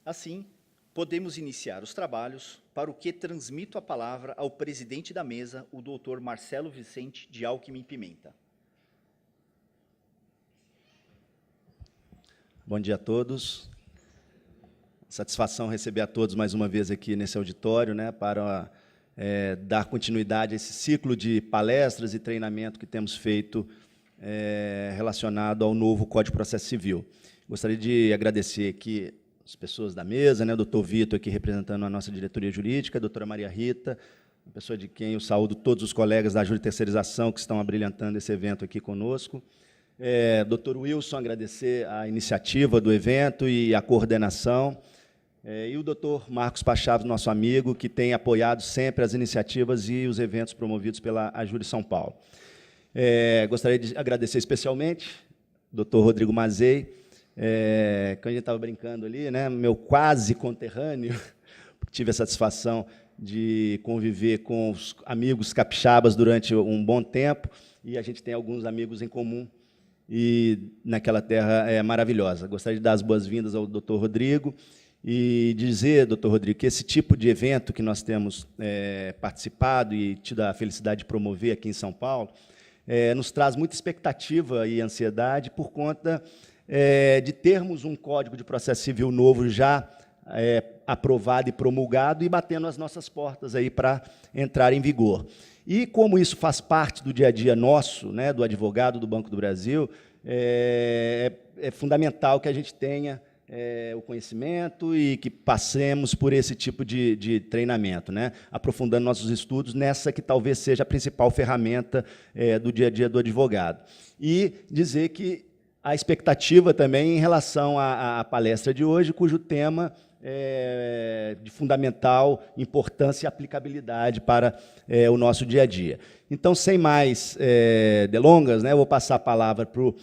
Assim, podemos iniciar os trabalhos, para o que transmito a palavra ao presidente da mesa, o doutor Marcelo Vicente de Alckmin Pimenta. Bom dia a todos. Satisfação receber a todos mais uma vez aqui nesse auditório, né, para dar continuidade a esse ciclo de palestras e treinamento que temos feito relacionado ao novo Código de Processo Civil. Gostaria de agradecer aqui as pessoas da mesa, né, o doutor Vitor, aqui representando a nossa diretoria jurídica, a doutora Maria Rita, uma pessoa de quem eu saúdo todos os colegas da Júri Terceirização que estão abrilhantando esse evento aqui conosco. Doutor Wilson, agradecer a iniciativa do evento e a coordenação. E o doutor Marcos Pachaves, nosso amigo, que tem apoiado sempre as iniciativas e os eventos promovidos pela Ajuri São Paulo. Gostaria de agradecer especialmente o doutor Rodrigo Mazei, que a gente estava brincando ali, né, meu quase conterrâneo, tive a satisfação de conviver com os amigos capixabas durante um bom tempo, e a gente tem alguns amigos em comum, e naquela terra maravilhosa. Gostaria de dar as boas-vindas ao doutor Rodrigo, e dizer, doutor Rodrigo, que esse tipo de evento que nós temos participado e tido a felicidade de promover aqui em São Paulo, nos traz muita expectativa e ansiedade por conta de termos um Código de Processo Civil novo já aprovado e promulgado e batendo as nossas portas aí para entrar em vigor. E como isso faz parte do dia a dia nosso, né, do advogado do Banco do Brasil, é fundamental que a gente tenha o conhecimento e que passemos por esse tipo de treinamento, né? Aprofundando nossos estudos nessa que talvez seja a principal ferramenta do dia a dia do advogado. E dizer que a expectativa também em relação à palestra de hoje, cujo tema é de fundamental importância e aplicabilidade para o nosso dia a dia. Então, sem mais delongas, né, eu vou passar a palavra para o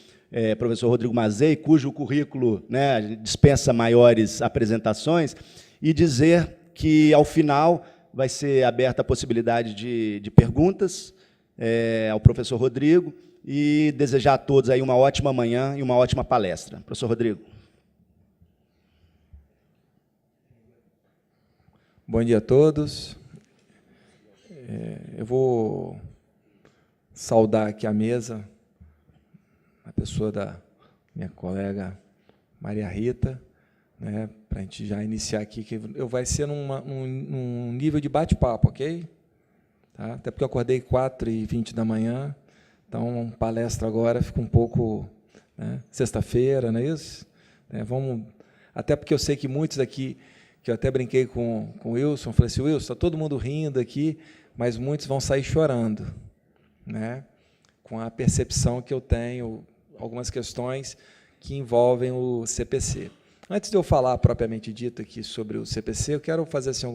professor Rodrigo Mazei, cujo currículo, né, dispensa maiores apresentações, e dizer que, ao final, vai ser aberta a possibilidade de perguntas ao professor Rodrigo, e desejar a todos aí uma ótima manhã e uma ótima palestra. Professor Rodrigo. Bom dia a todos. Eu vou saudar aqui a mesa, a pessoa da minha colega Maria Rita, né, para a gente já iniciar aqui, que vai ser num nível de bate-papo, ok? Tá? Até porque eu acordei 4h20 da manhã, então, palestra agora fica um pouco, né, sexta-feira, não é isso? Até porque eu sei que muitos aqui, que eu até brinquei com o Wilson, falei assim, Wilson, está todo mundo rindo aqui, mas muitos vão sair chorando, né, com a percepção que eu tenho, algumas questões que envolvem o CPC. Antes de eu falar propriamente dito aqui sobre o CPC, eu quero fazer assim,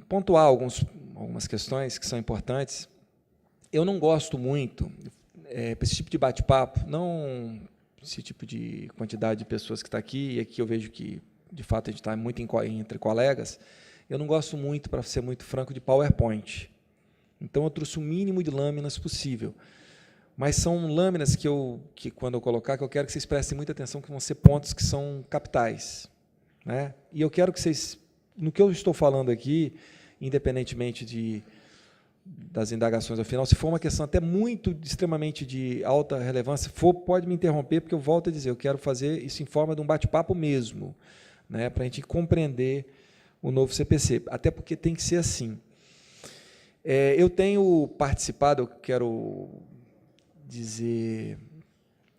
pontuar algumas questões que são importantes. Eu não gosto muito, para esse tipo de bate-papo, não esse tipo de quantidade de pessoas que está aqui, e aqui eu vejo que, de fato, a gente está muito entre colegas, eu não gosto muito, para ser muito franco, de PowerPoint. Então, eu trouxe o mínimo de lâminas possível. Mas são lâminas que quando eu colocar, que eu quero que vocês prestem muita atenção, que vão ser pontos que são capitais, né? E eu quero que vocês, no que eu estou falando aqui, independentemente das indagações ao final, se for uma questão até extremamente de alta relevância, pode me interromper, porque eu volto a dizer, eu quero fazer isso em forma de um bate-papo mesmo, né, para a gente compreender o novo CPC, até porque tem que ser assim. Eu tenho participado, eu quero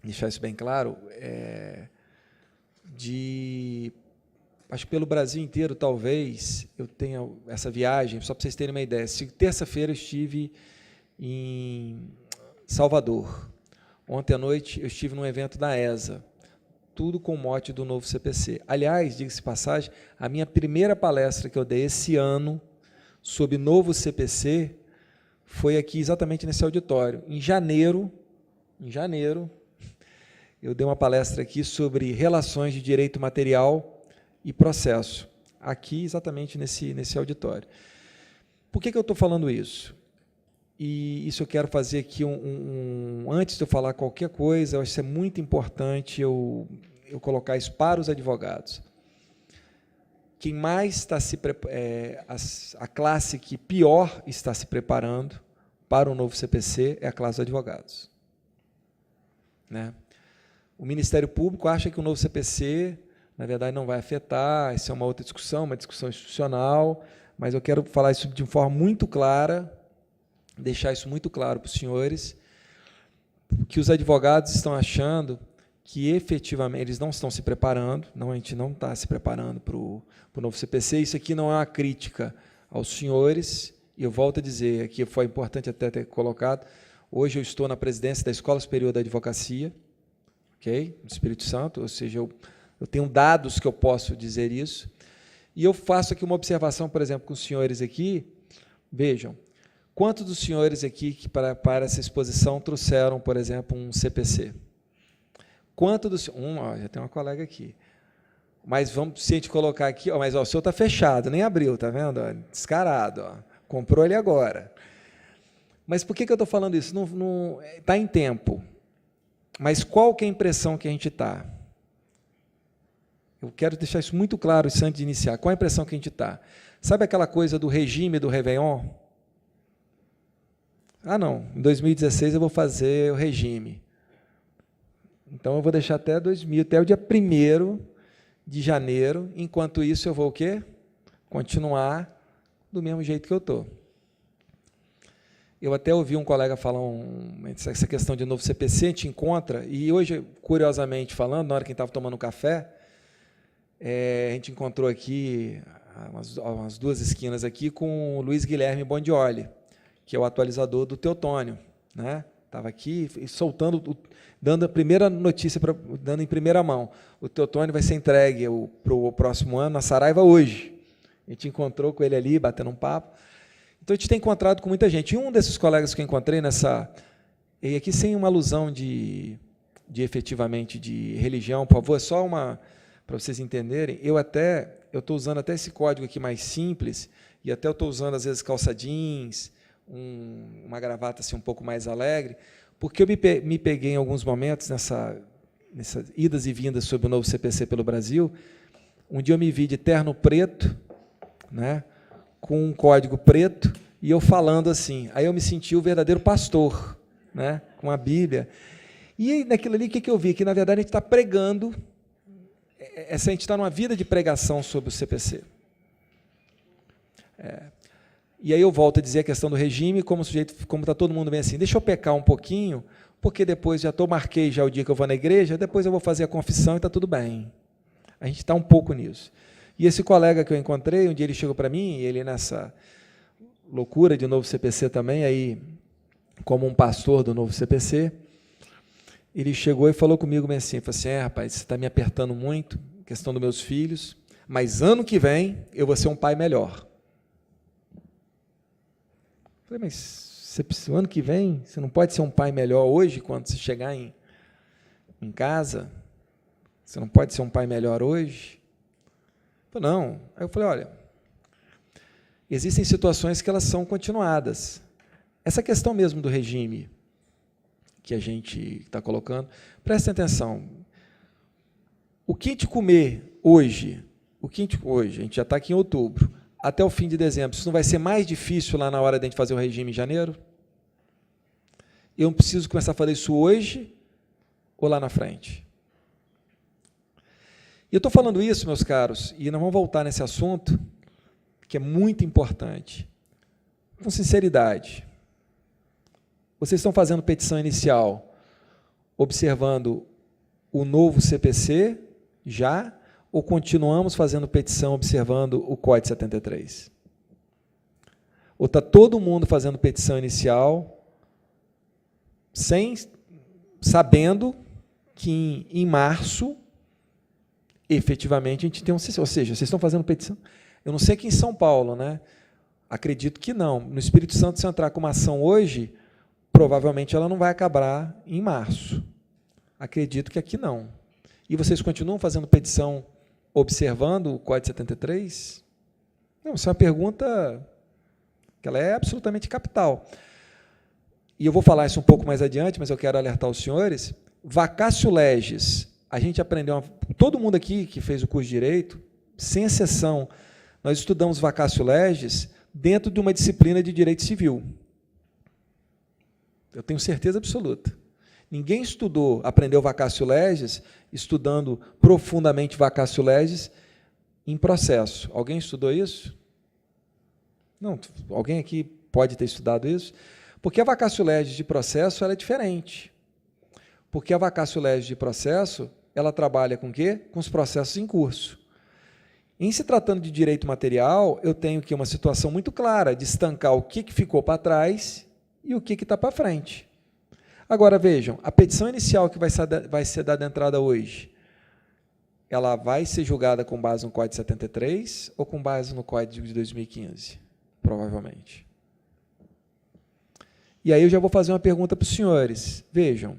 deixar isso bem claro, acho que pelo Brasil inteiro, talvez, eu tenha essa viagem, só para vocês terem uma ideia. Terça-feira eu estive em Salvador. Ontem à noite eu estive num evento da ESA, tudo com o mote do novo CPC. Aliás, diga-se de passagem, a minha primeira palestra que eu dei esse ano sobre novo CPC foi aqui exatamente nesse auditório. Em janeiro, eu dei uma palestra aqui sobre relações de direito material e processo, aqui exatamente nesse auditório. Por que eu estou falando isso? e isso eu quero fazer aqui, antes de eu falar qualquer coisa, eu acho que é muito importante eu colocar isso para os advogados. Quem mais está a classe que pior está se preparando para o novo CPC é a classe dos advogados. Né? O Ministério Público acha que o novo CPC, na verdade, não vai afetar, isso é uma outra discussão, uma discussão institucional, mas eu quero falar isso de forma muito clara, deixar isso muito claro para os senhores, que os advogados estão achando que, efetivamente, eles não estão se preparando, a gente não está se preparando para o novo CPC, isso aqui não é uma crítica aos senhores, e eu volto a dizer, aqui foi importante até ter colocado, hoje eu estou na presidência da Escola Superior da Advocacia, okay? No Espírito Santo, ou seja, eu tenho dados que eu posso dizer isso, e eu faço aqui uma observação, por exemplo, com os senhores aqui, vejam, quantos dos senhores aqui que para essa exposição trouxeram, por exemplo, um CPC? Quanto dos... já tem uma colega aqui. Mas vamos, se a gente colocar aqui, mas o seu está fechado, nem abriu, está vendo? Descarado, comprou ele agora. Mas por que eu estou falando isso? Não está em tempo. Mas qual que é a impressão que a gente está? Eu quero deixar isso muito claro antes de iniciar. Qual a impressão que a gente está? Sabe aquela coisa do regime do Réveillon? Não, em 2016 eu vou fazer o regime. Então, eu vou deixar até o dia 1º de janeiro, enquanto isso eu vou o quê? Continuar do mesmo jeito que eu estou. Eu até ouvi um colega falar essa questão de novo CPC, a gente encontra, e hoje, curiosamente falando, na hora que a gente estava tomando café, a gente encontrou aqui, umas 2 esquinas aqui, com o Luiz Guilherme Bondioli, que é o atualizador do Teotônio, né? Estava aqui soltando, dando a primeira notícia, dando em primeira mão. O Teotônio vai ser entregue para o próximo ano na Saraiva hoje. A gente encontrou com ele ali, batendo um papo. Então, a gente tem encontrado com muita gente. E um desses colegas que eu encontrei e aqui sem uma alusão efetivamente de religião, por favor, é só para vocês entenderem, eu estou usando até esse código aqui mais simples, e até eu estou usando, às vezes, calça jeans, uma gravata assim, um pouco mais alegre, porque eu me peguei em alguns momentos nessas idas e vindas sobre o novo CPC pelo Brasil. Um dia eu me vi de terno preto, né, com um código preto, e eu falando assim. Aí eu me senti o verdadeiro pastor, né, com a Bíblia. E naquilo ali, o que eu vi? Que, na verdade, a gente está pregando, a gente está numa vida de pregação sobre o CPC. E aí eu volto a dizer a questão do regime, como está todo mundo bem assim, deixa eu pecar um pouquinho, porque depois marquei já o dia que eu vou na igreja, depois eu vou fazer a confissão e está tudo bem. A gente está um pouco nisso. E esse colega que eu encontrei, um dia ele chegou para mim, ele nessa loucura de novo CPC também, aí como um pastor do novo CPC, ele chegou e falou comigo bem assim, falou assim, rapaz, você está me apertando muito, questão dos meus filhos, mas ano que vem eu vou ser um pai melhor. Falei, mas o ano que vem, você não pode ser um pai melhor hoje, quando você chegar em casa? Você não pode ser um pai melhor hoje? Falei, não. Aí eu falei, olha, existem situações que elas são continuadas. Essa questão mesmo do regime que a gente está colocando, prestem atenção. O que a gente comer hoje, a gente já está aqui em outubro, até o fim de dezembro, isso não vai ser mais difícil lá na hora de a gente fazer o regime em janeiro? Eu preciso começar a fazer isso hoje ou lá na frente? E eu estou falando isso, meus caros, e nós vamos voltar nesse assunto, que é muito importante. Com sinceridade, vocês estão fazendo petição inicial, observando o novo CPC já, ou continuamos fazendo petição observando o Código 73? Ou está todo mundo fazendo petição inicial sabendo que em março, efetivamente, a gente tem ou seja, vocês estão fazendo petição? Eu não sei aqui em São Paulo, né? Acredito que não. No Espírito Santo, se eu entrar com uma ação hoje, provavelmente ela não vai acabar em março. Acredito que aqui não. E vocês continuam fazendo petição observando o Código 73? Não, isso é uma pergunta que ela é absolutamente capital. e eu vou falar isso um pouco mais adiante, mas eu quero alertar os senhores, vacatio legis, a gente aprendeu, todo mundo aqui que fez o curso de Direito, sem exceção, nós estudamos vacatio legis dentro de uma disciplina de Direito Civil. Eu tenho certeza absoluta. Ninguém aprendeu vacatio legis, estudando profundamente vacatio legis em processo. Alguém estudou isso? Não, alguém aqui pode ter estudado isso? Porque a vacatio legis de processo ela é diferente. Porque a vacatio legis de processo, ela trabalha com o quê? Com os processos em curso. Em se tratando de direito material, eu tenho aqui uma situação muito clara de estancar o que ficou para trás e o que está para frente. Agora, vejam, a petição inicial que vai ser dada entrada hoje, ela vai ser julgada com base no Código 73 ou com base no Código de 2015? Provavelmente. E aí eu já vou fazer uma pergunta para os senhores. Vejam,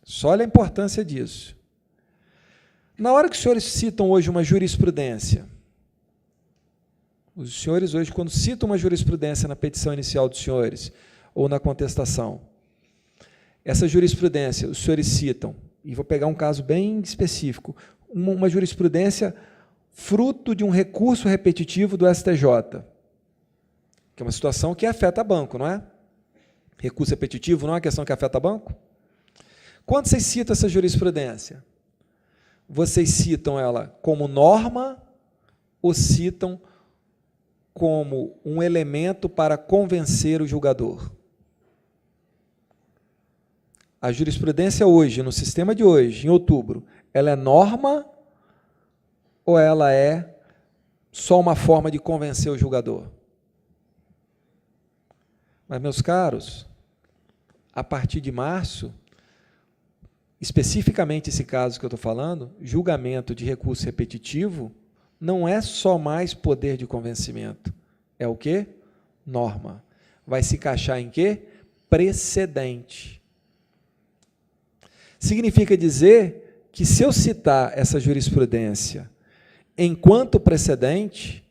só olha a importância disso. Na hora que os senhores citam hoje uma jurisprudência, os senhores hoje, quando citam uma jurisprudência na petição inicial dos senhores, ou na contestação, essa jurisprudência, os senhores citam, e vou pegar um caso bem específico, uma jurisprudência fruto de um recurso repetitivo do STJ, que é uma situação que afeta banco, não é? Recurso repetitivo não é uma questão que afeta banco? Quando vocês citam essa jurisprudência, vocês citam ela como norma ou citam como um elemento para convencer o julgador? A jurisprudência hoje, no sistema de hoje, em outubro, ela é norma ou ela é só uma forma de convencer o julgador? Mas, meus caros, a partir de março, especificamente esse caso que eu estou falando, julgamento de recurso repetitivo, não é só mais poder de convencimento. É o quê? Norma. Vai se encaixar em quê? Precedente. Significa dizer que, se eu citar essa jurisprudência enquanto precedente,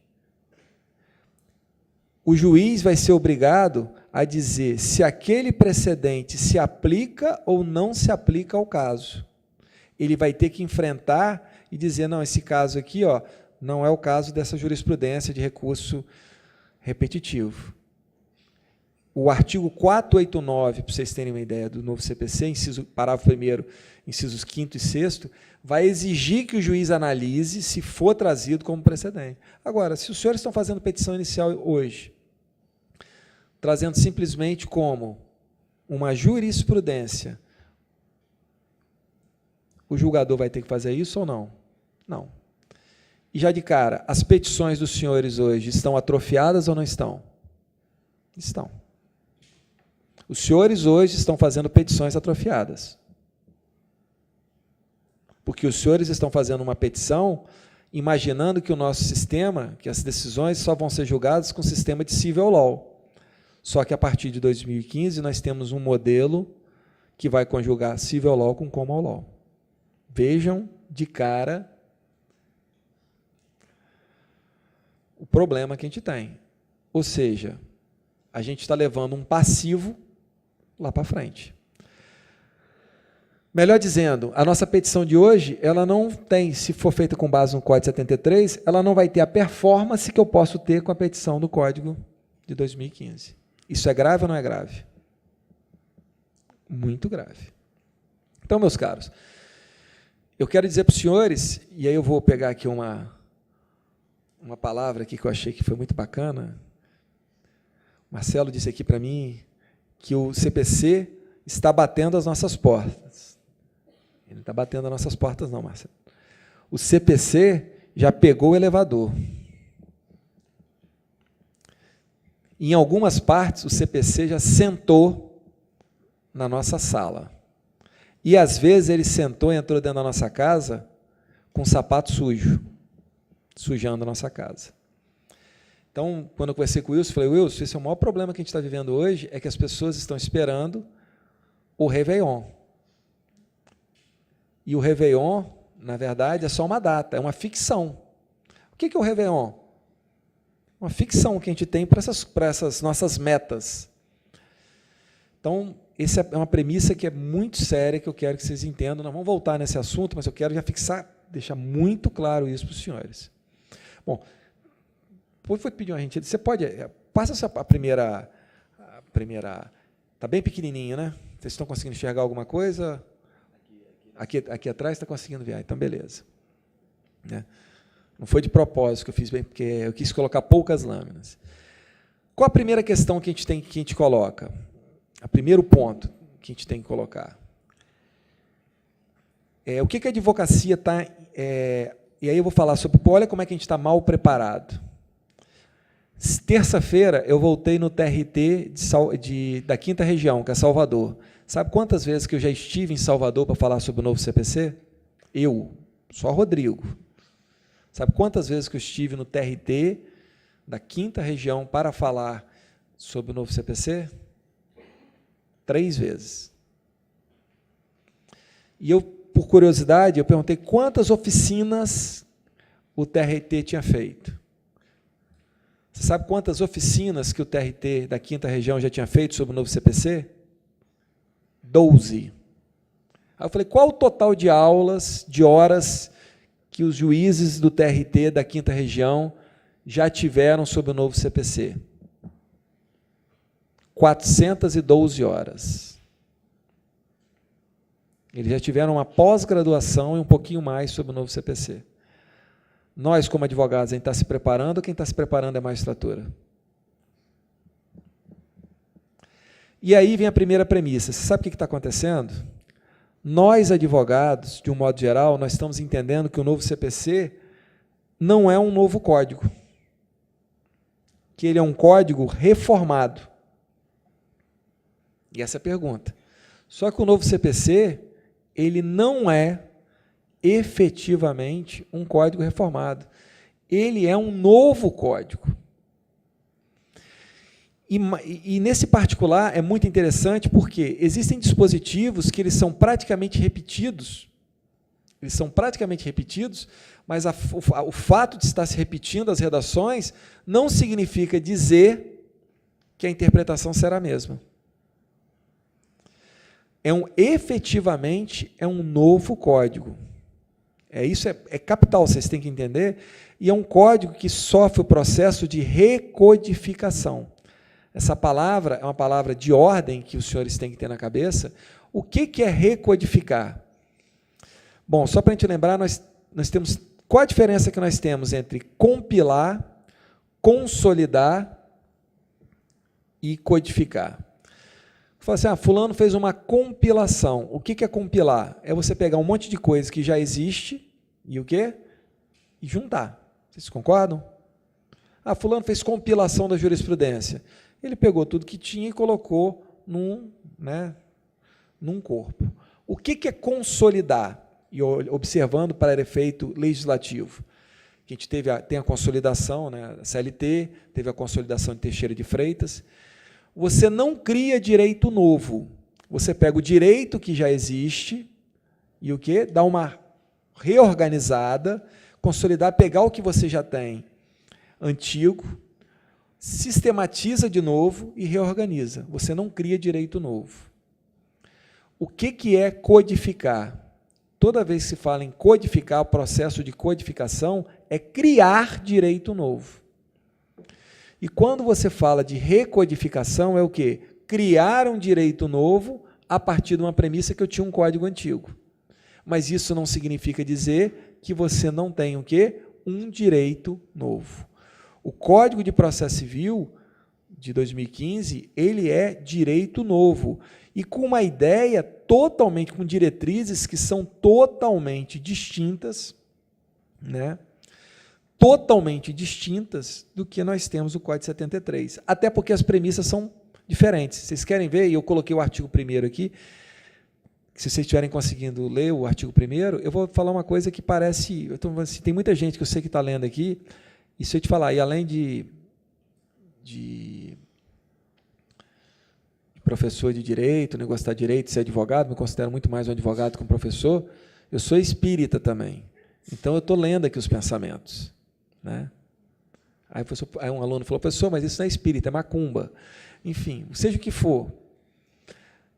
o juiz vai ser obrigado a dizer se aquele precedente se aplica ou não se aplica ao caso. Ele vai ter que enfrentar e dizer, não, esse caso aqui, ó, não é o caso dessa jurisprudência de recurso repetitivo. O artigo 489, para vocês terem uma ideia do novo CPC, parágrafo 1º, incisos 5º e 6º, vai exigir que o juiz analise se for trazido como precedente. Agora, se os senhores estão fazendo petição inicial hoje, trazendo simplesmente como uma jurisprudência, o julgador vai ter que fazer isso ou não? Não. E já de cara, as petições dos senhores hoje estão atrofiadas ou não estão? Estão. Os senhores hoje estão fazendo petições atrofiadas. Porque os senhores estão fazendo uma petição imaginando que o nosso sistema, que as decisões só vão ser julgadas com o sistema de civil law. Só que, a partir de 2015, nós temos um modelo que vai conjugar civil law com common law. Vejam de cara o problema que a gente tem. Ou seja, a gente está levando um passivo lá para frente. Melhor dizendo, a nossa petição de hoje, ela não tem, se for feita com base no Código 73, ela não vai ter a performance que eu posso ter com a petição do Código de 2015. Isso é grave ou não é grave? Muito grave. Então, meus caros, eu quero dizer para os senhores, e aí eu vou pegar aqui uma palavra aqui que eu achei que foi muito bacana. Marcelo disse aqui para mim que o CPC está batendo as nossas portas. Ele não está batendo as nossas portas, não, Marcelo. O CPC já pegou o elevador. Em algumas partes, o CPC já sentou na nossa sala. E, às vezes, ele sentou e entrou dentro da nossa casa com um sapato sujo, sujando a nossa casa. Então, quando eu conversei com o Wilson, falei, Wilson, esse é o maior problema que a gente está vivendo hoje, é que as pessoas estão esperando o Réveillon. E o Réveillon, na verdade, é só uma data, é uma ficção. O que é o Réveillon? Uma ficção que a gente tem para essas nossas metas. Então, Então, essa é uma premissa que é muito séria, que eu quero que vocês entendam. Nós vamos voltar nesse assunto, mas eu quero já fixar, deixar muito claro isso para os senhores. Bom, vou pedir uma gentileza. Você pode... Passa a primeira... Está bem pequenininho, né? Vocês estão conseguindo enxergar alguma coisa? Aqui atrás está conseguindo ver. Então, beleza. Né? Não foi de propósito que eu fiz bem, porque eu quis colocar poucas lâminas. Qual a primeira questão que a gente coloca? O primeiro ponto que a gente tem que colocar. O que a advocacia está... e aí eu vou falar sobre... Olha como é que a gente está mal preparado. Terça-feira, eu voltei no TRT da 5ª Região, que é Salvador. Sabe quantas vezes que eu já estive em Salvador para falar sobre o novo CPC? Só Rodrigo. Sabe quantas vezes que eu estive no TRT da 5ª Região para falar sobre o novo CPC? 3 vezes. E eu, por curiosidade, eu perguntei quantas oficinas o TRT tinha feito. Você sabe quantas oficinas que o TRT da 5ª Região já tinha feito sobre o novo CPC? 12. Aí eu falei, qual o total de aulas, de horas, que os juízes do TRT da 5ª Região já tiveram sobre o novo CPC? 412 horas. Eles já tiveram uma pós-graduação e um pouquinho mais sobre o novo CPC. Nós, como advogados, a gente está se preparando, ou quem está se preparando é a magistratura? E aí vem a primeira premissa. Você sabe o que está acontecendo? Nós, advogados, de um modo geral, nós estamos entendendo que o novo CPC não é um novo código, que ele é um código reformado. E essa é a pergunta. Só que o novo CPC, ele não é efetivamente um código reformado. Ele é um novo código. E nesse particular é muito interessante porque existem dispositivos que eles são praticamente repetidos, mas o fato de estar se repetindo as redações não significa dizer que a interpretação será a mesma. Efetivamente é um novo código. Isso é capital, vocês têm que entender, e é um código que sofre o processo de recodificação. Essa palavra é uma palavra de ordem que os senhores têm que ter na cabeça. O que é recodificar? Bom, só para a gente lembrar, nós temos... Qual a diferença que nós temos entre compilar, consolidar e codificar? Fala assim, fulano fez uma compilação. O que é compilar? É você pegar um monte de coisa que já existe e o quê? E juntar. Vocês concordam? Fulano fez compilação da jurisprudência. Ele pegou tudo que tinha e colocou num corpo. O que é consolidar? E observando para efeito legislativo. A gente tem a consolidação, a CLT, teve a consolidação de Teixeira de Freitas. Você não cria direito novo. Você pega o direito que já existe e o quê? Dá uma reorganizada, consolidar, pegar o que você já tem antigo, sistematiza de novo e reorganiza. Você não cria direito novo. O que é codificar? Toda vez que se fala em codificar, o processo de codificação é criar direito novo. E quando você fala de recodificação, é o quê? Criar um direito novo a partir de uma premissa que eu tinha um código antigo. Mas isso não significa dizer que você não tem o quê? Um direito novo. O Código de Processo Civil de 2015, ele é direito novo e com uma ideia totalmente, com diretrizes que são totalmente distintas, totalmente distintas do que nós temos no Código 73, até porque as premissas são diferentes. Vocês querem ver? E eu coloquei o artigo 1º aqui, se vocês estiverem conseguindo ler o artigo 1º, eu vou falar uma coisa que parece... tem muita gente que eu sei que está lendo aqui, e se eu te falar, e além de professor de direito, gostar de direito, ser advogado, me considero muito mais um advogado que um professor, eu sou espírita também. Então, eu estou lendo aqui os pensamentos. Aí um aluno falou, professor, mas isso não é espírita, é macumba. Enfim, seja o que for.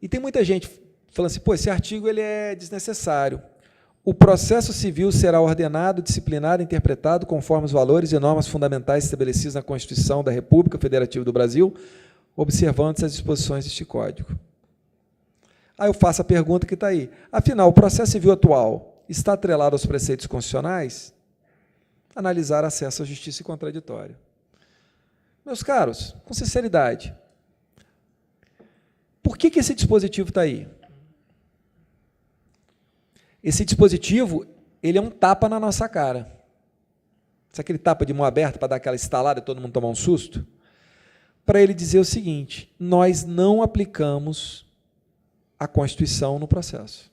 E tem muita gente falando assim, pô, esse artigo ele é desnecessário. O processo civil será ordenado, disciplinado e interpretado conforme os valores e normas fundamentais estabelecidos na Constituição da República Federativa do Brasil, observando-se as disposições deste Código. Aí eu faço a pergunta que está aí. Afinal, o processo civil atual está atrelado aos preceitos constitucionais? Analisar acesso à justiça e contraditório. Meus caros, com sinceridade, por que esse dispositivo está aí? Esse dispositivo, ele é um tapa na nossa cara. Sabe aquele tapa de mão aberta para dar aquela estalada e todo mundo tomar um susto? Para ele dizer o seguinte, nós não aplicamos a Constituição no processo.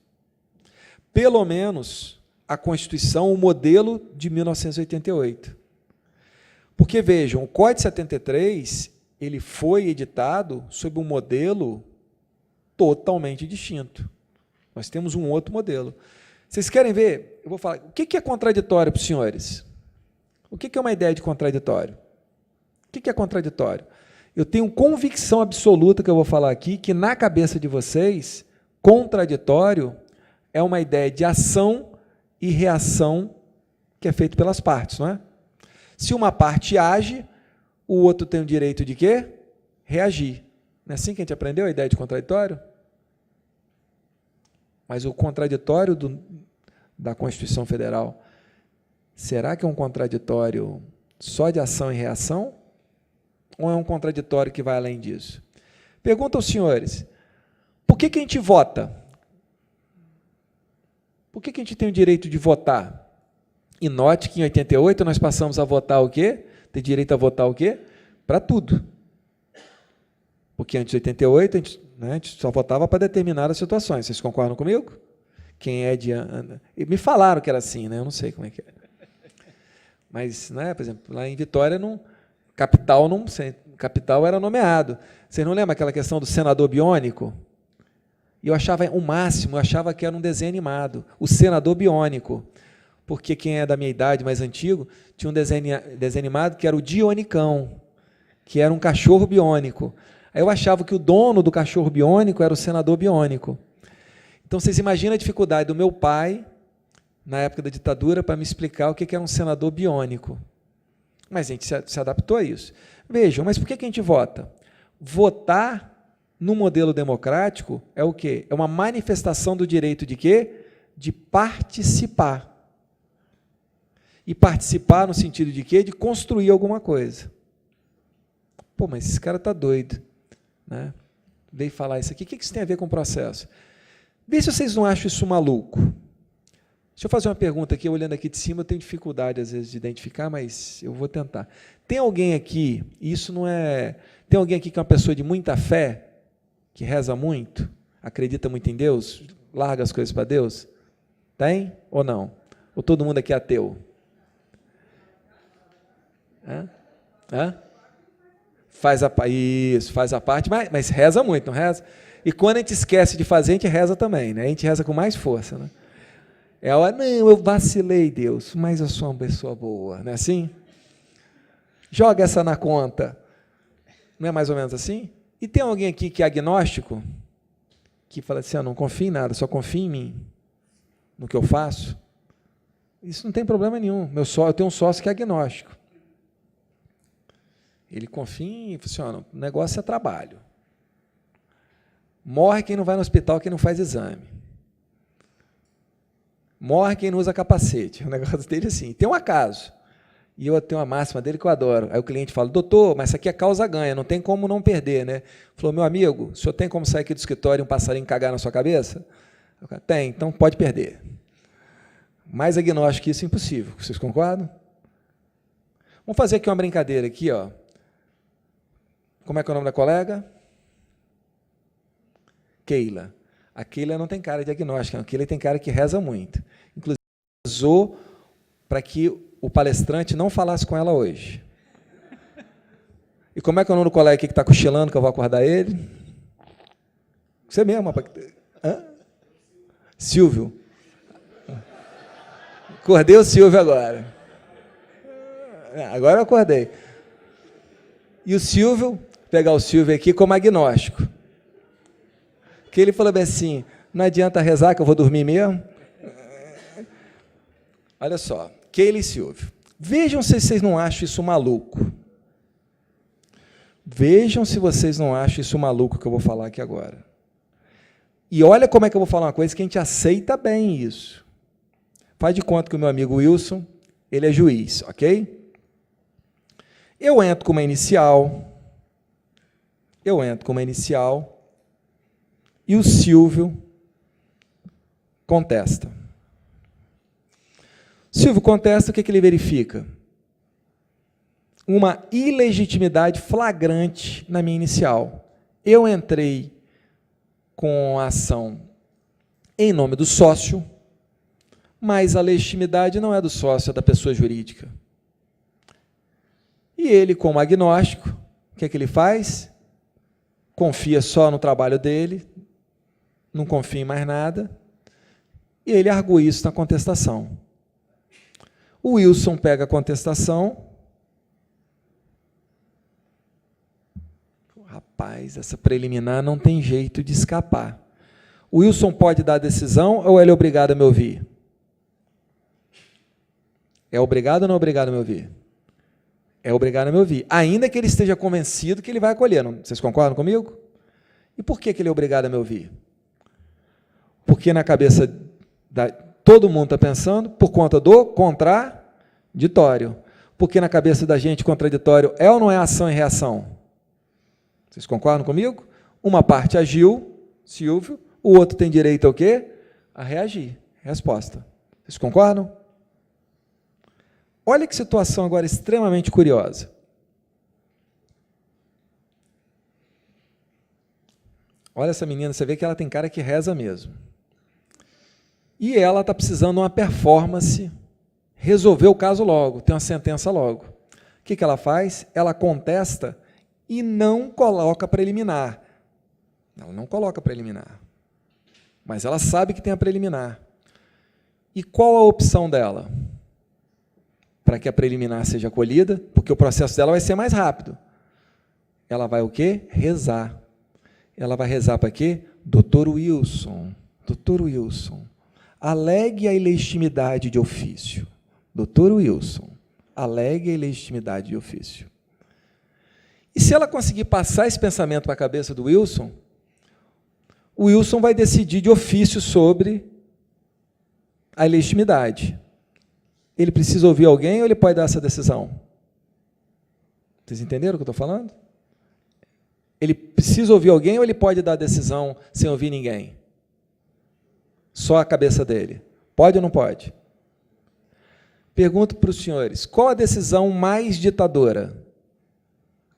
Pelo menos a Constituição, o modelo de 1988. Porque, vejam, o Código de 73, ele foi editado sob um modelo totalmente distinto. Nós temos um outro modelo. Vocês querem ver? Eu vou falar. O que é contraditório para os senhores? O que é uma ideia de contraditório? O que é contraditório? Eu tenho convicção absoluta que eu vou falar aqui, que na cabeça de vocês, contraditório é uma ideia de ação e reação que é feito pelas partes, não é? Se uma parte age, o outro tem o direito de quê? Reagir. Não é assim que a gente aprendeu a ideia de contraditório? Mas o contraditório da Constituição Federal, será que é um contraditório só de ação e reação? Ou é um contraditório que vai além disso? Pergunto aos senhores, por que a gente vota? Por que a gente tem o direito de votar? E note que em 88 nós passamos a votar o quê? Ter direito a votar o quê? Para tudo. Porque antes de 88 a gente só votava para determinadas situações. Vocês concordam comigo? Quem é de... Me falaram que era assim, né? Eu não sei como é que é. Mas, né, por exemplo, lá em Vitória, capital era nomeado. Vocês não lembram aquela questão do senador biônico? E eu achava o máximo, eu achava que era um desenho animado. O senador biônico. Porque quem é da minha idade, mais antigo, tinha um desenho animado que era o Dionicão, que era um cachorro biônico. Aí eu achava que o dono do cachorro biônico era o senador biônico. Então, vocês imaginam a dificuldade do meu pai, na época da ditadura, para me explicar o que era um senador biônico. Mas a gente se adaptou a isso. Vejam, mas por que a gente vota? Votar no modelo democrático é o quê? É uma manifestação do direito de quê? De participar. E participar no sentido de quê? De construir alguma coisa. Pô, mas esse cara está doido. Né? Veio falar isso aqui. O que isso tem a ver com o processo? Vê se vocês não acham isso maluco. Deixa eu fazer uma pergunta aqui, olhando aqui de cima, eu tenho dificuldade, às vezes, de identificar, mas eu vou tentar. Tem alguém aqui, isso não é... Tem alguém aqui que é uma pessoa de muita fé, que reza muito, acredita muito em Deus, larga as coisas para Deus? Tem ou não? Ou todo mundo aqui é ateu? Faz a parte, mas reza muito, não reza? E quando a gente esquece de fazer, a gente reza também, né? A gente reza com mais força, né? É a hora, não, eu vacilei, Deus, mas eu sou uma pessoa boa, não é assim? Joga essa na conta. Não é mais ou menos assim? E tem alguém aqui que é agnóstico, que fala assim, não confio em nada, só confio em mim, no que eu faço? Isso não tem problema nenhum. Eu tenho um sócio que é agnóstico. Ele confia e funciona. O negócio é trabalho. Morre quem não vai no hospital, quem não faz exame. Morre quem não usa capacete. O negócio dele é assim. Tem um acaso. E eu tenho uma máxima dele que eu adoro. Aí o cliente fala, doutor, mas isso aqui é causa ganha, não tem como não perder, né? Falou, meu amigo, o senhor tem como sair aqui do escritório e um passarinho cagar na sua cabeça? Tem, então pode perder. Mais agnóstico que isso é impossível. Vocês concordam? Vamos fazer aqui uma brincadeira aqui, ó. Como é que é o nome da colega? Keila. A Keila não tem cara de agnóstica, a Keila tem cara que reza muito. Inclusive, rezou para que o palestrante não falasse com ela hoje. E como é que é o nome do colega aqui que está cochilando, que eu vou acordar ele? Você mesmo, rapaz. Silvio. Acordei o Silvio agora. Agora eu acordei. E o Silvio, pegar o Silvio aqui como agnóstico. Que ele falou bem assim, não adianta rezar que eu vou dormir mesmo. Olha só, Keila e Silvio. Vejam se vocês não acham isso maluco. Vejam se vocês não acham isso maluco que eu vou falar aqui agora. E olha como é que eu vou falar uma coisa que a gente aceita bem isso. Faz de conta que o meu amigo Wilson, ele é juiz, ok? Eu entro com uma inicial, e o Silvio contesta. Silvio contesta, o que ele verifica? Uma ilegitimidade flagrante na minha inicial. Eu entrei com a ação em nome do sócio, mas a legitimidade não é do sócio, é da pessoa jurídica. E ele, como agnóstico, o que é que ele faz? Confia só no trabalho dele, não confia em mais nada, e ele argui isso na contestação. O Wilson pega a contestação. Rapaz, essa preliminar não tem jeito de escapar. O Wilson pode dar a decisão ou ele é obrigado a me ouvir? É obrigado ou não é obrigado a me ouvir? É obrigado a me ouvir, ainda que ele esteja convencido que ele vai acolher. Não, vocês concordam comigo? E por que ele é obrigado a me ouvir? Porque na cabeça todo mundo está pensando por conta do contraditório. Porque na cabeça da gente, contraditório é ou não é ação e reação? Vocês concordam comigo? Uma parte agiu, Silvio, o outro tem direito ao quê? A reagir. Resposta. Vocês concordam? Olha que situação agora extremamente curiosa. Olha essa menina, você vê que ela tem cara que reza mesmo. E ela está precisando de uma performance, resolver o caso logo, ter uma sentença logo. O que ela faz? Ela contesta e não coloca preliminar. Ela não coloca preliminar. Mas ela sabe que tem a preliminar. E qual a opção dela? Para que a preliminar seja acolhida, porque o processo dela vai ser mais rápido. Ela vai o quê? Rezar. Ela vai rezar para quê? Doutor Wilson, alegue a ilegitimidade de ofício. Doutor Wilson, alegue a ilegitimidade de ofício. E se ela conseguir passar esse pensamento para a cabeça do Wilson, o Wilson vai decidir de ofício sobre a ilegitimidade. Ele precisa ouvir alguém ou ele pode dar essa decisão? Vocês entenderam o que eu estou falando? Ele precisa ouvir alguém ou ele pode dar a decisão sem ouvir ninguém? Só a cabeça dele. Pode ou não pode? Pergunto para os senhores, qual a decisão mais ditadora?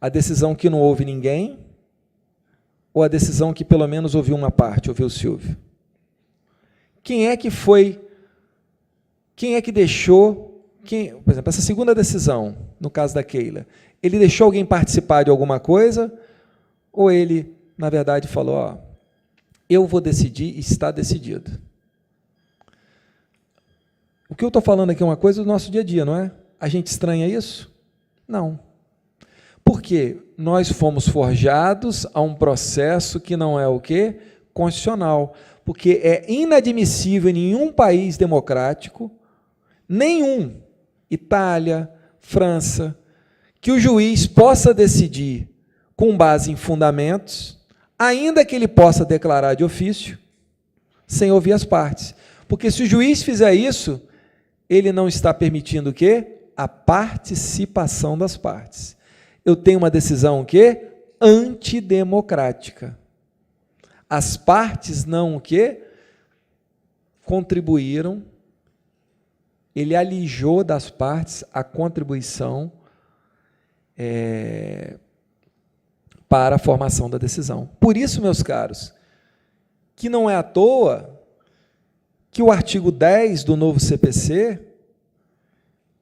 A decisão que não ouve ninguém ou a decisão que pelo menos ouviu uma parte, ouviu o Silvio? Quem é que deixou, por exemplo, essa segunda decisão, no caso da Keila, ele deixou alguém participar de alguma coisa ou ele, na verdade, falou, eu vou decidir e está decidido? O que eu estou falando aqui é uma coisa do nosso dia a dia, não é? A gente estranha isso? Não. Por quê? Nós fomos forjados a um processo que não é o quê? Constitucional. Porque é inadmissível em nenhum país democrático, nenhum, Itália, França, que o juiz possa decidir com base em fundamentos, ainda que ele possa declarar de ofício, sem ouvir as partes. Porque se o juiz fizer isso, ele não está permitindo o quê? A participação das partes. Eu tenho uma decisão o quê? Antidemocrática. As partes não o quê? Contribuíram, ele alijou das partes a contribuição para a formação da decisão. Por isso, meus caros, que não é à toa que o artigo 10 do novo CPC,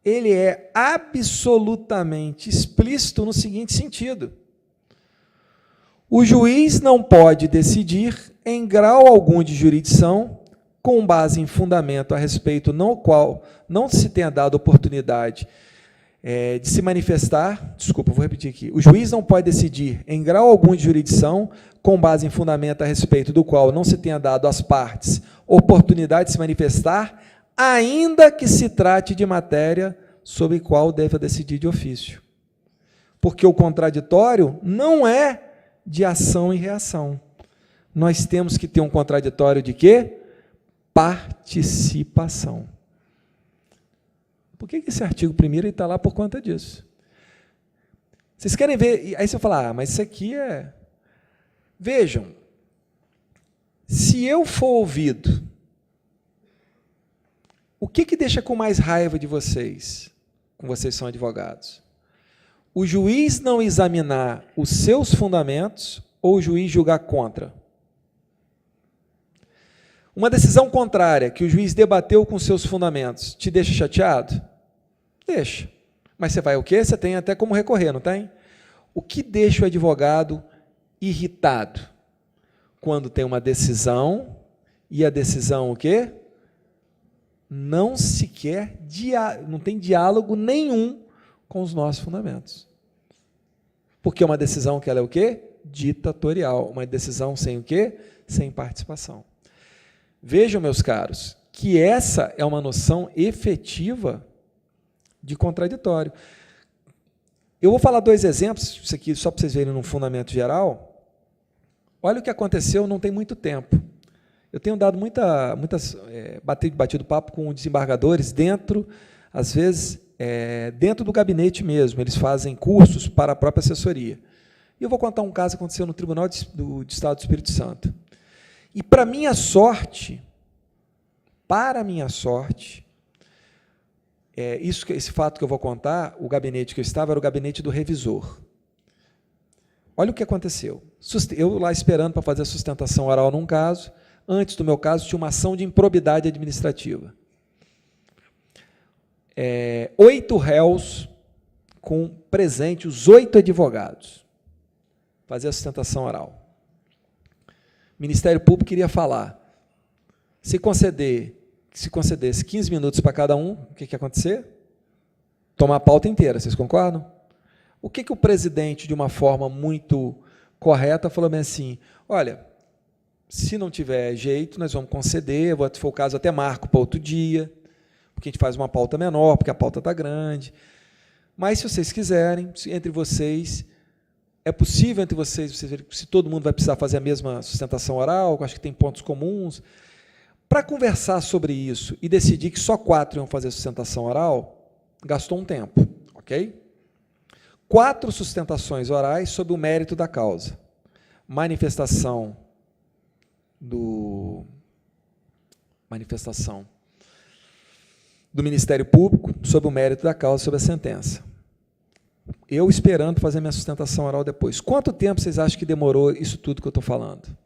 ele é absolutamente explícito no seguinte sentido: o juiz não pode decidir em grau algum de jurisdição com base em fundamento a respeito no qual não se tenha dado oportunidade de se manifestar, desculpa, vou repetir aqui, o juiz não pode decidir em grau algum de jurisdição, com base em fundamento a respeito do qual não se tenha dado às partes oportunidade de se manifestar, ainda que se trate de matéria sobre a qual deva decidir de ofício. Porque o contraditório não é de ação e reação. Nós temos que ter um contraditório de quê? Participação. Por que esse artigo 1º está lá por conta disso? Vocês querem ver? Aí você fala, mas isso aqui é... Vejam, se eu for ouvido, o que deixa com mais raiva de vocês, como vocês são advogados? O juiz não examinar os seus fundamentos ou o juiz julgar contra? Uma decisão contrária, que o juiz debateu com seus fundamentos, te deixa chateado? Deixa. Mas você vai o quê? Você tem até como recorrer, não tem? O que deixa o advogado irritado? Quando tem uma decisão, e a decisão o quê? Não tem diálogo nenhum com os nossos fundamentos. Porque é uma decisão que ela é o quê? Ditatorial. Uma decisão sem o quê? Sem participação. Vejam, meus caros, que essa é uma noção efetiva de contraditório. Eu vou falar 2 exemplos, isso aqui só para vocês verem num fundamento geral. Olha o que aconteceu não tem muito tempo. Eu tenho dado batido papo com desembargadores dentro, às vezes, dentro do gabinete mesmo, eles fazem cursos para a própria assessoria. E eu vou contar um caso que aconteceu no Tribunal do Estado do Espírito Santo. E, para minha sorte, esse fato que eu vou contar, o gabinete que eu estava era o gabinete do revisor. Olha o que aconteceu. Eu lá esperando para fazer a sustentação oral num caso, antes do meu caso tinha uma ação de improbidade administrativa. 8 réus com presente, os 8 advogados, fazer a sustentação oral. O Ministério Público queria falar. Se concedesse 15 minutos para cada um, o que ia acontecer? Tomar a pauta inteira, vocês concordam? O que o presidente, de uma forma muito correta, falou bem assim, olha, se não tiver jeito, nós vamos conceder, se for o caso, até marco para outro dia, porque a gente faz uma pauta menor, porque a pauta está grande. Mas, se vocês quiserem, entre vocês... É possível entre vocês verem se todo mundo vai precisar fazer a mesma sustentação oral, acho que tem pontos comuns. Para conversar sobre isso e decidir que só 4 iam fazer a sustentação oral, gastou um tempo, ok? 4 sustentações orais sobre o mérito da causa. Manifestação do Ministério Público sobre o mérito da causa, sobre a sentença. Eu esperando fazer minha sustentação oral depois. Quanto tempo vocês acham que demorou isso tudo que eu estou falando?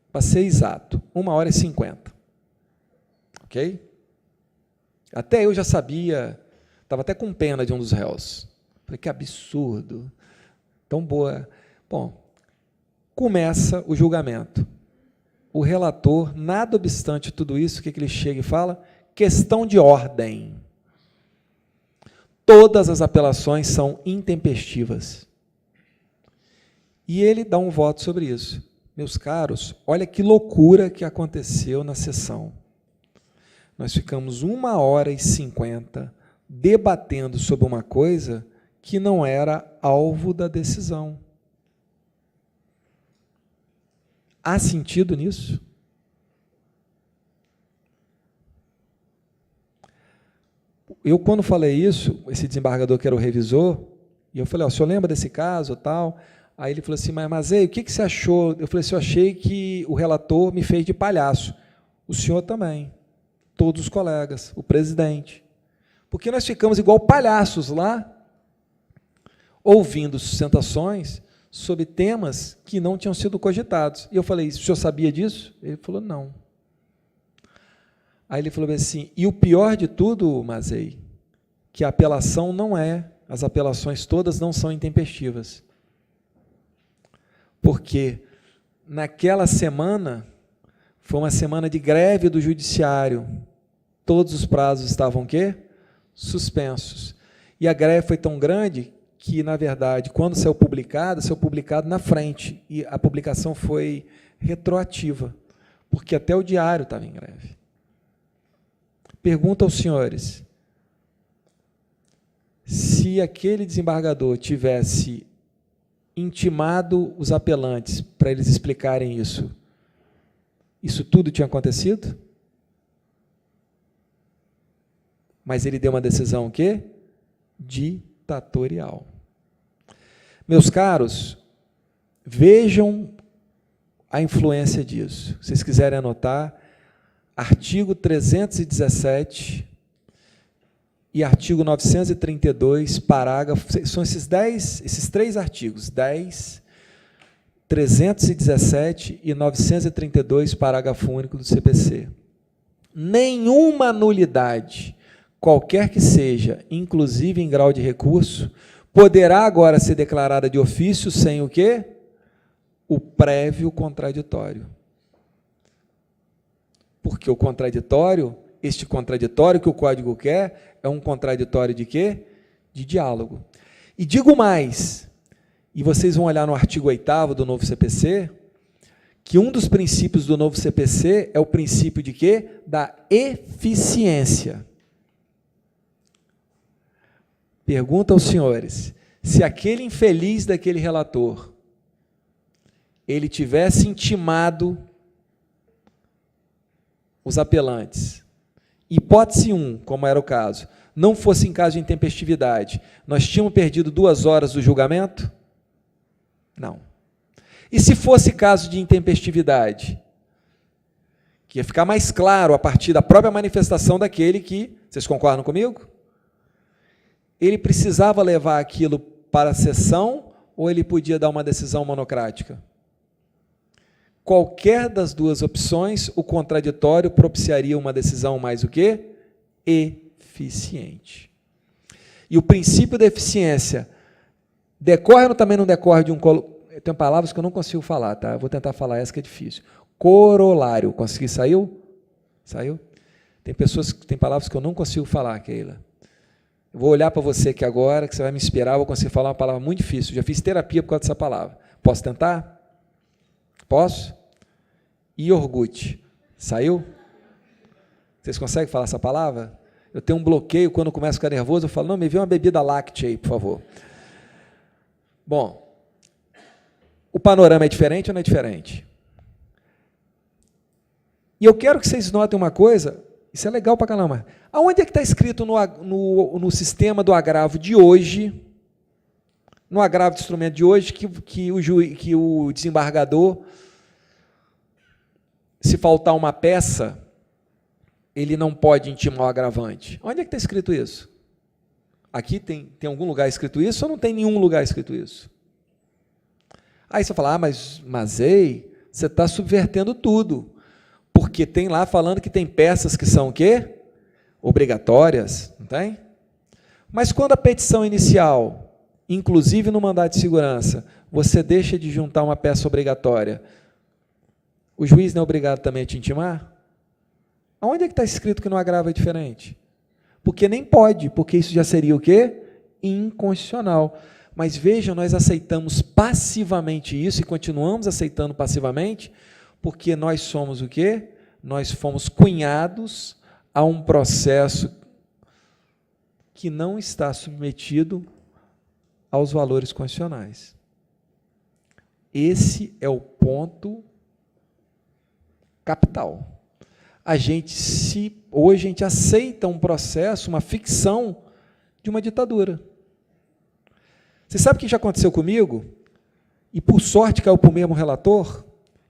Para ser exato, 1h50. Ok? Até eu já sabia, estava até com pena de um dos réus. Falei, que absurdo. Tão boa. Bom, começa o julgamento. O relator, nada obstante tudo isso, o que ele chega e fala? Questão de ordem. Todas as apelações são intempestivas. E ele dá um voto sobre isso. Meus caros, olha que loucura que aconteceu na sessão. Nós ficamos 1h50 debatendo sobre uma coisa que não era alvo da decisão. Há sentido nisso? Eu, quando falei isso, esse desembargador que era o revisor, e eu falei, o senhor lembra desse caso, tal? Aí ele falou assim, mas ei, o que você achou? Eu falei assim, eu achei que o relator me fez de palhaço. O senhor também, todos os colegas, o presidente. Porque nós ficamos igual palhaços lá, ouvindo sustentações sobre temas que não tinham sido cogitados. E eu falei, o senhor sabia disso? Ele falou, não. Aí ele falou assim, e o pior de tudo, Mazei, que a apelação não é, as apelações todas não são intempestivas. Porque naquela semana, foi uma semana de greve do judiciário, todos os prazos estavam o quê? suspensos. E a greve foi tão grande que, na verdade, quando saiu publicado na frente, e a publicação foi retroativa, porque até o diário estava em greve. Pergunto aos senhores, se aquele desembargador tivesse intimado os apelantes para eles explicarem isso tudo tinha acontecido? Mas ele deu uma decisão o quê? Ditatorial. Meus caros, vejam a influência disso. Se vocês quiserem anotar, artigo 317 e artigo 932, parágrafo, são esses três artigos, 10, 317 e 932, parágrafo único do CPC. Nenhuma nulidade, qualquer que seja, inclusive em grau de recurso, poderá agora ser declarada de ofício sem o quê? O prévio contraditório. Porque o contraditório, este contraditório que o Código quer, é um contraditório de quê? De diálogo. E digo mais, e vocês vão olhar no artigo 8º do novo CPC, que um dos princípios do novo CPC é o princípio de quê? Da eficiência. Pergunta aos senhores, se aquele infeliz daquele relator, ele tivesse intimado os apelantes, hipótese 1, como era o caso, não fosse em caso de intempestividade, nós tínhamos perdido 2 horas do julgamento? Não. E se fosse caso de intempestividade? Que ia ficar mais claro a partir da própria manifestação daquele que, vocês concordam comigo? Ele precisava levar aquilo para a sessão ou ele podia dar uma decisão monocrática? Qualquer das duas opções, o contraditório propiciaria uma decisão mais o quê? Eficiente. E o princípio da eficiência decorre ou também não decorre de um... Tem palavras que eu não consigo falar, tá? Eu vou tentar falar essa que é difícil. Corolário. Consegui? Saiu? Saiu? Tem palavras que eu não consigo falar, Keila. Eu vou olhar para você aqui agora, que você vai me inspirar, eu vou conseguir falar uma palavra muito difícil. Já fiz terapia por causa dessa palavra. Posso tentar? Posso? Iogurte. Saiu? Vocês conseguem falar essa palavra? Eu tenho um bloqueio, quando eu começo a ficar nervoso, eu falo, não, me vê uma bebida láctea aí, por favor. Bom, o panorama é diferente ou não é diferente? E eu quero que vocês notem uma coisa, isso é legal pra caramba. Aonde é que está escrito no sistema do agravo de hoje, no agravo de instrumento de hoje, que o desembargador, se faltar uma peça, ele não pode intimar o agravante? Onde é que está escrito isso? Aqui tem algum lugar escrito isso ou não tem nenhum lugar escrito isso? Aí você fala, mas ei, você está subvertendo tudo, porque tem lá falando que tem peças que são o quê? Obrigatórias, não tem? Mas quando a petição inicial, inclusive no mandado de segurança, você deixa de juntar uma peça obrigatória, o juiz não é obrigado também a te intimar? Aonde é que está escrito que no agravo é diferente? Porque nem pode, porque isso já seria o quê? Inconstitucional. Mas vejam, nós aceitamos passivamente isso e continuamos aceitando passivamente, porque nós somos o quê? Nós fomos cunhados a um processo que não está submetido aos valores constitucionais. Esse é o ponto capital. Hoje a gente aceita um processo, uma ficção de uma ditadura. Você sabe o que já aconteceu comigo? E por sorte caiu para o mesmo relator,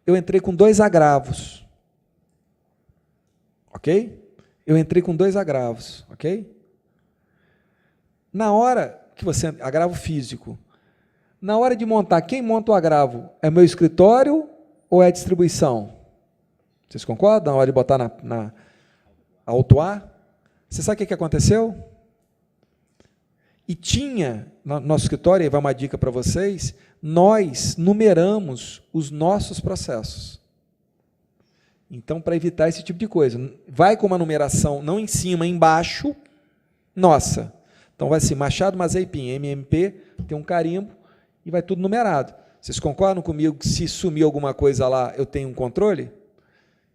eu entrei com 2 agravos. Ok? Eu entrei com 2 agravos, ok? Na hora que você... Agravo físico. Na hora de montar, quem monta o agravo? É meu escritório ou é a distribuição? Vocês concordam? Na hora de botar na autuar? Você sabe o que aconteceu? E tinha, no nosso escritório, e vai uma dica para vocês, nós numeramos os nossos processos. Então, para evitar esse tipo de coisa, vai com uma numeração, não em cima, embaixo, nossa. Então, vai assim, Machado, Mazei, Pim, MMP, tem um carimbo e vai tudo numerado. Vocês concordam comigo que se sumir alguma coisa lá, eu tenho um controle?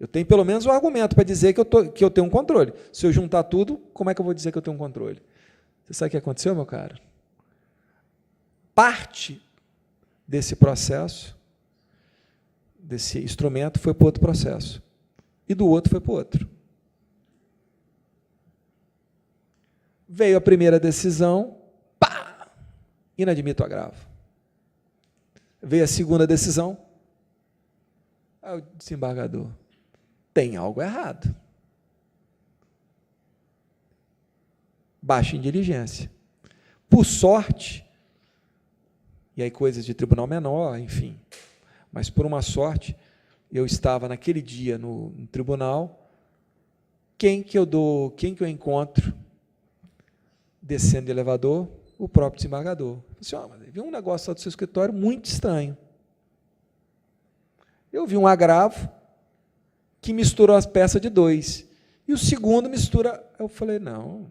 Eu tenho pelo menos um argumento para dizer que eu tenho um controle. Se eu juntar tudo, como é que eu vou dizer que eu tenho um controle? Você sabe o que aconteceu, meu cara? Parte desse processo, desse instrumento, foi para outro processo. E do outro foi para o outro. Veio a primeira decisão, pá! Inadmito agravo. Veio a segunda decisão, o desembargador, tem algo errado. Baixa em diligência. Por sorte, e aí coisas de tribunal menor, enfim, mas por uma sorte, eu estava naquele dia no tribunal, quem que eu encontro descendo do elevador? O próprio desembargador. Eu disse, mas vi um negócio lá do seu escritório muito estranho. Eu vi um agravo que misturou as peças de 2. E o segundo mistura... Eu falei, não.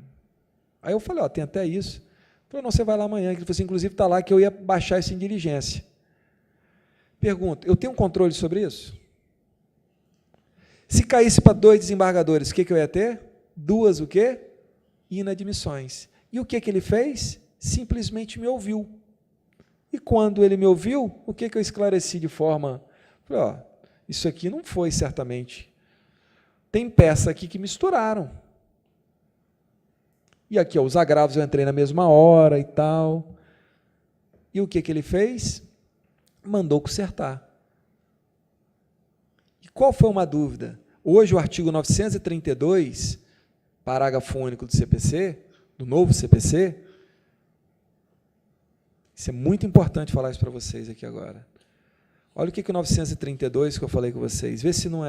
Aí eu falei, tem até isso. Ele falou, não, você vai lá amanhã. Ele falou assim, inclusive está lá que eu ia baixar isso em diligência. Pergunto, eu tenho um controle sobre isso? Se caísse para 2 desembargadores, o que eu ia ter? 2 o quê? Inadmissões. E o que ele fez? Simplesmente me ouviu. E quando ele me ouviu, o que eu esclareci de forma... Falei, isso aqui não foi certamente. Tem peça aqui que misturaram. E aqui, os agravos eu entrei na mesma hora e tal. E o que ele fez? Mandou consertar. E qual foi uma dúvida? Hoje, o artigo 932, parágrafo único do CPC, do novo CPC, isso é muito importante falar isso para vocês aqui agora. Olha o que o 932 que eu falei com vocês, vê se não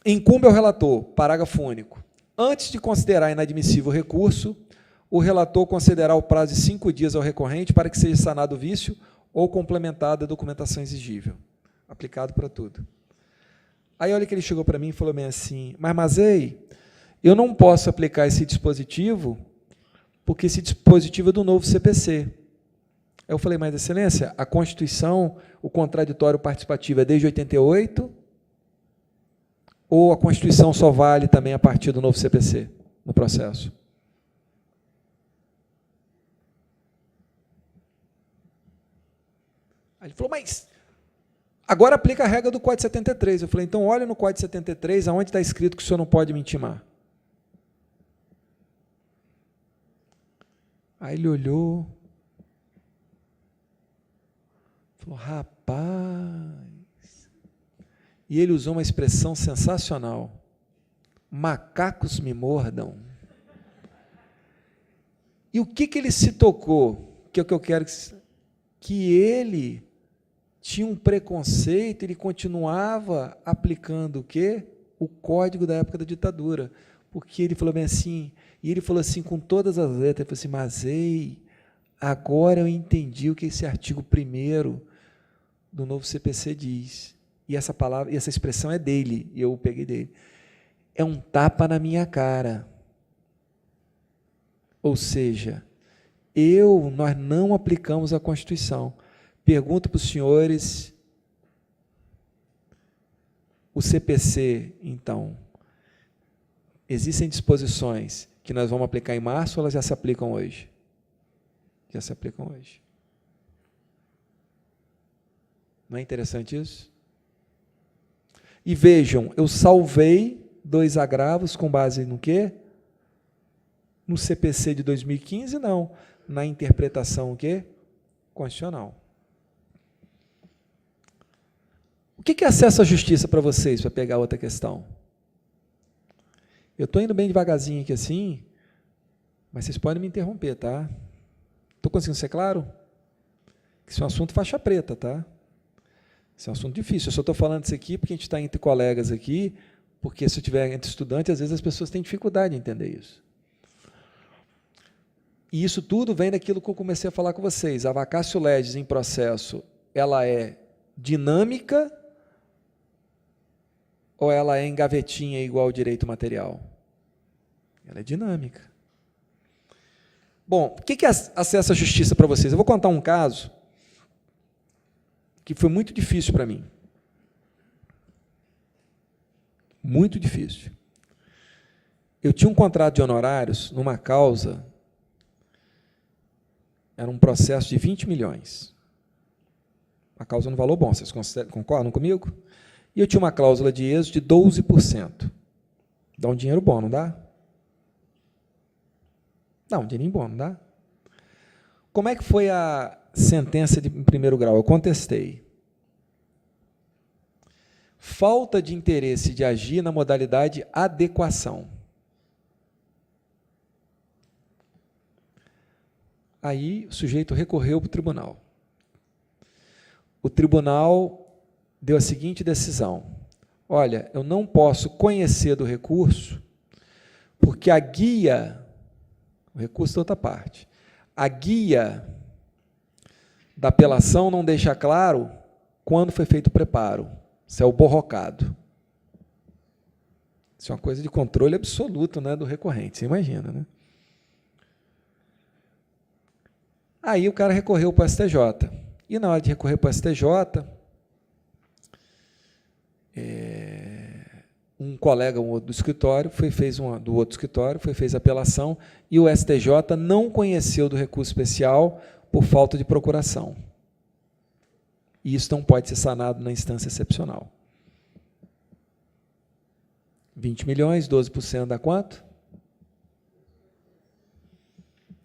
incumbe ao relator, parágrafo único, antes de considerar inadmissível o recurso, o relator considerará o prazo de 5 dias ao recorrente para que seja sanado o vício ou complementada a documentação exigível, aplicado para tudo. Aí olha que ele chegou para mim e falou bem assim, mas Mazei, eu não posso aplicar esse dispositivo porque esse dispositivo é do novo CPC. Eu falei, mas excelência, a Constituição, o contraditório participativo é desde 88 ou a Constituição só vale também a partir do novo CPC no processo? Aí ele falou, mas agora aplica a regra do Código 73. Eu falei, então olha no Código 73, aonde está escrito que o senhor não pode me intimar. Aí ele olhou, falou, rapaz, e ele usou uma expressão sensacional, macacos me mordam. E o que ele se tocou, que é o que eu quero que ele tinha um preconceito, ele continuava aplicando o quê? O código da época da ditadura, porque ele falou bem assim, e ele falou assim com todas as letras, ele falou assim, Mazei, agora eu entendi o que esse artigo 1º do novo CPC diz, e essa palavra, e essa expressão é dele, e eu peguei dele, é um tapa na minha cara, ou seja, nós não aplicamos a Constituição. Pergunto para os senhores, o CPC, então, existem disposições que nós vamos aplicar em março ou elas já se aplicam hoje? Já se aplicam hoje. Não é interessante isso? E vejam, eu salvei 2 agravos com base no quê? No CPC de 2015, não. Na interpretação o quê? Constitucional. O que é acesso à justiça para vocês, para pegar outra questão? Eu estou indo bem devagarzinho aqui assim, mas vocês podem me interromper, tá? Estou conseguindo ser claro? Isso é um assunto faixa preta, tá? Isso é um assunto difícil. Eu só estou falando isso aqui porque a gente está entre colegas aqui, porque se eu estiver entre estudantes, às vezes as pessoas têm dificuldade em entender isso. E isso tudo vem daquilo que eu comecei a falar com vocês. A vacatio legis em processo, ela é dinâmica ou ela é em gavetinha igual ao direito material? Ela é dinâmica. Bom, o que é acesso à justiça para vocês? Eu vou contar um caso que foi muito difícil para mim. Muito difícil. Eu tinha um contrato de honorários numa causa, era um processo de 20 milhões. Uma causa no valor bom, vocês concordam comigo? E eu tinha uma cláusula de êxito de 12%. Dá um dinheiro bom, não dá? Dá um dinheirinho bom, não dá? Como é que foi a sentença em primeiro grau? Eu contestei. Falta de interesse de agir na modalidade adequação. Aí o sujeito recorreu para o tribunal. O tribunal deu a seguinte decisão: olha, eu não posso conhecer do recurso, porque a guia, o recurso da outra parte, a guia da apelação não deixa claro quando foi feito o preparo. Isso é o borrocado. Isso é uma coisa de controle absoluto, né, do recorrente, você imagina, né? Aí o cara recorreu para o STJ. E na hora de recorrer para o STJ, um colega do escritório do outro escritório fez a apelação e o STJ não conheceu do recurso especial por falta de procuração. E isso não pode ser sanado na instância excepcional. 20 milhões, 12% dá quanto?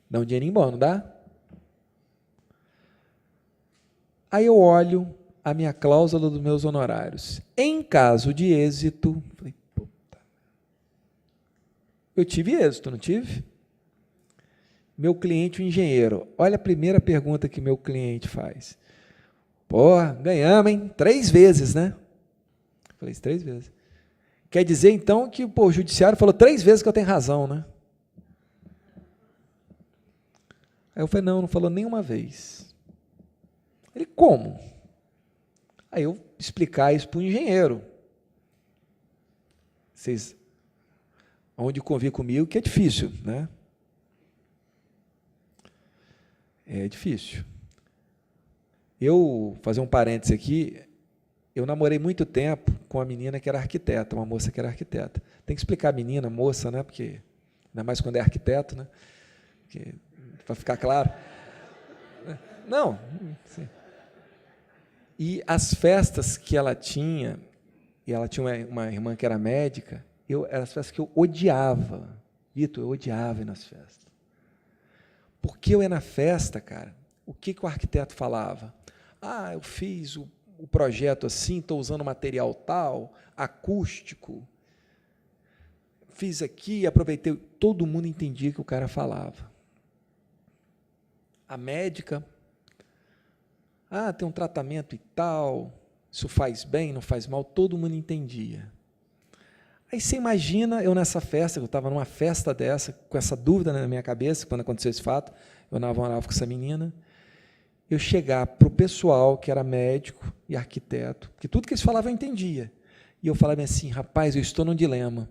Dá um dinheirinho bom, não dá? Aí eu olho a minha cláusula dos meus honorários. Em caso de êxito, falei, puta, eu tive êxito, não tive? Meu cliente, o engenheiro, olha a primeira pergunta que meu cliente faz. Pô, ganhamos, hein? 3 vezes, né? Falei, 3 vezes. Quer dizer, então, que o judiciário falou 3 vezes que eu tenho razão, né? Aí eu falei, não falou nenhuma vez. Ele, como? Aí eu explicar isso para o engenheiro. Vocês, onde convir comigo, que é difícil, né? É difícil. Eu, fazer um parênteses aqui, eu namorei muito tempo com uma menina que era arquiteta, uma moça que era arquiteta. Tem que explicar a menina, moça, né? Porque, ainda mais quando é arquiteto, né? Para ficar claro. Não, sim. E as festas que ela tinha, e ela tinha uma irmã que era médica, eram as festas que eu odiava. Vitor, eu odiava ir nas festas. Porque eu ia na festa, cara, o que o arquiteto falava? Ah, eu fiz o projeto assim, estou usando material tal, acústico, fiz aqui, aproveitei. Todo mundo entendia o que o cara falava. A médica, tem um tratamento e tal, isso faz bem, não faz mal, todo mundo entendia. Aí você imagina eu nessa festa, eu estava numa festa dessa, com essa dúvida na minha cabeça, quando aconteceu esse fato, eu namorava com essa menina, eu chegar para o pessoal que era médico e arquiteto, que tudo que eles falavam eu entendia, e eu falava assim, rapaz, eu estou num dilema,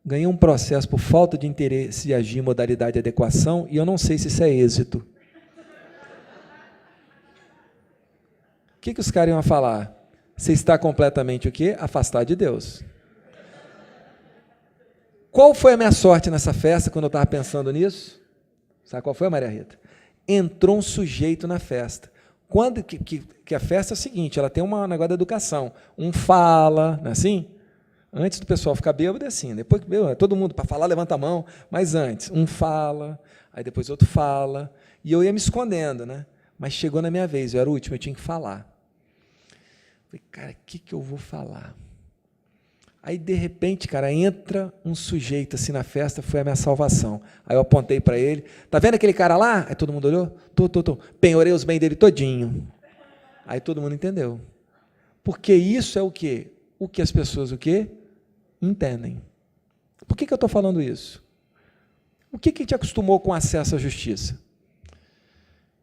ganhei um processo por falta de interesse de agir em modalidade de adequação, e eu não sei se isso é êxito. O que os caras iam falar? Você está completamente o quê? Afastado de Deus. Qual foi a minha sorte nessa festa, quando eu estava pensando nisso? Sabe qual foi, Maria Rita? Entrou um sujeito na festa. Quando que a festa é o seguinte, ela tem um negócio da educação. Um fala, não é assim? Antes do pessoal ficar bêbado, é assim. Depois que bêbado, todo mundo, para falar, levanta a mão. Mas antes, um fala, aí depois outro fala. E eu ia me escondendo, né? Mas chegou na minha vez, eu era o último, eu tinha que falar. Falei, cara, o que eu vou falar? Aí, de repente, cara, entra um sujeito assim na festa, foi a minha salvação. Aí eu apontei para ele, tá vendo aquele cara lá? Aí todo mundo olhou, tô. Penhorei os bens dele todinho. Aí todo mundo entendeu. Porque isso é o quê? O que as pessoas, o quê? Entendem. Por que eu estou falando isso? O que te acostumou com acesso à justiça?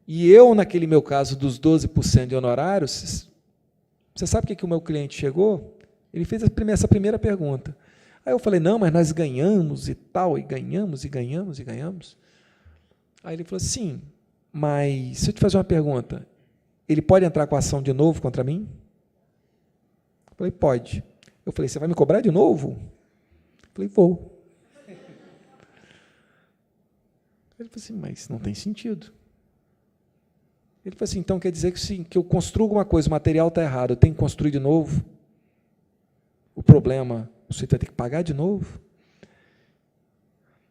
E eu, naquele meu caso, dos 12% de honorários, você sabe o que o meu cliente chegou? Ele fez essa primeira pergunta. Aí eu falei, não, mas nós ganhamos e tal, e ganhamos, e ganhamos, e ganhamos. Aí ele falou, sim, mas se eu te fazer uma pergunta, ele pode entrar com ação de novo contra mim? Eu falei, pode. Eu falei, você vai me cobrar de novo? Eu falei, vou. Ele falou assim, mas não tem sentido. Ele falou assim, então quer dizer que, sim, que eu construo alguma coisa, o material está errado, eu tenho que construir de novo? O problema, você vai ter que pagar de novo?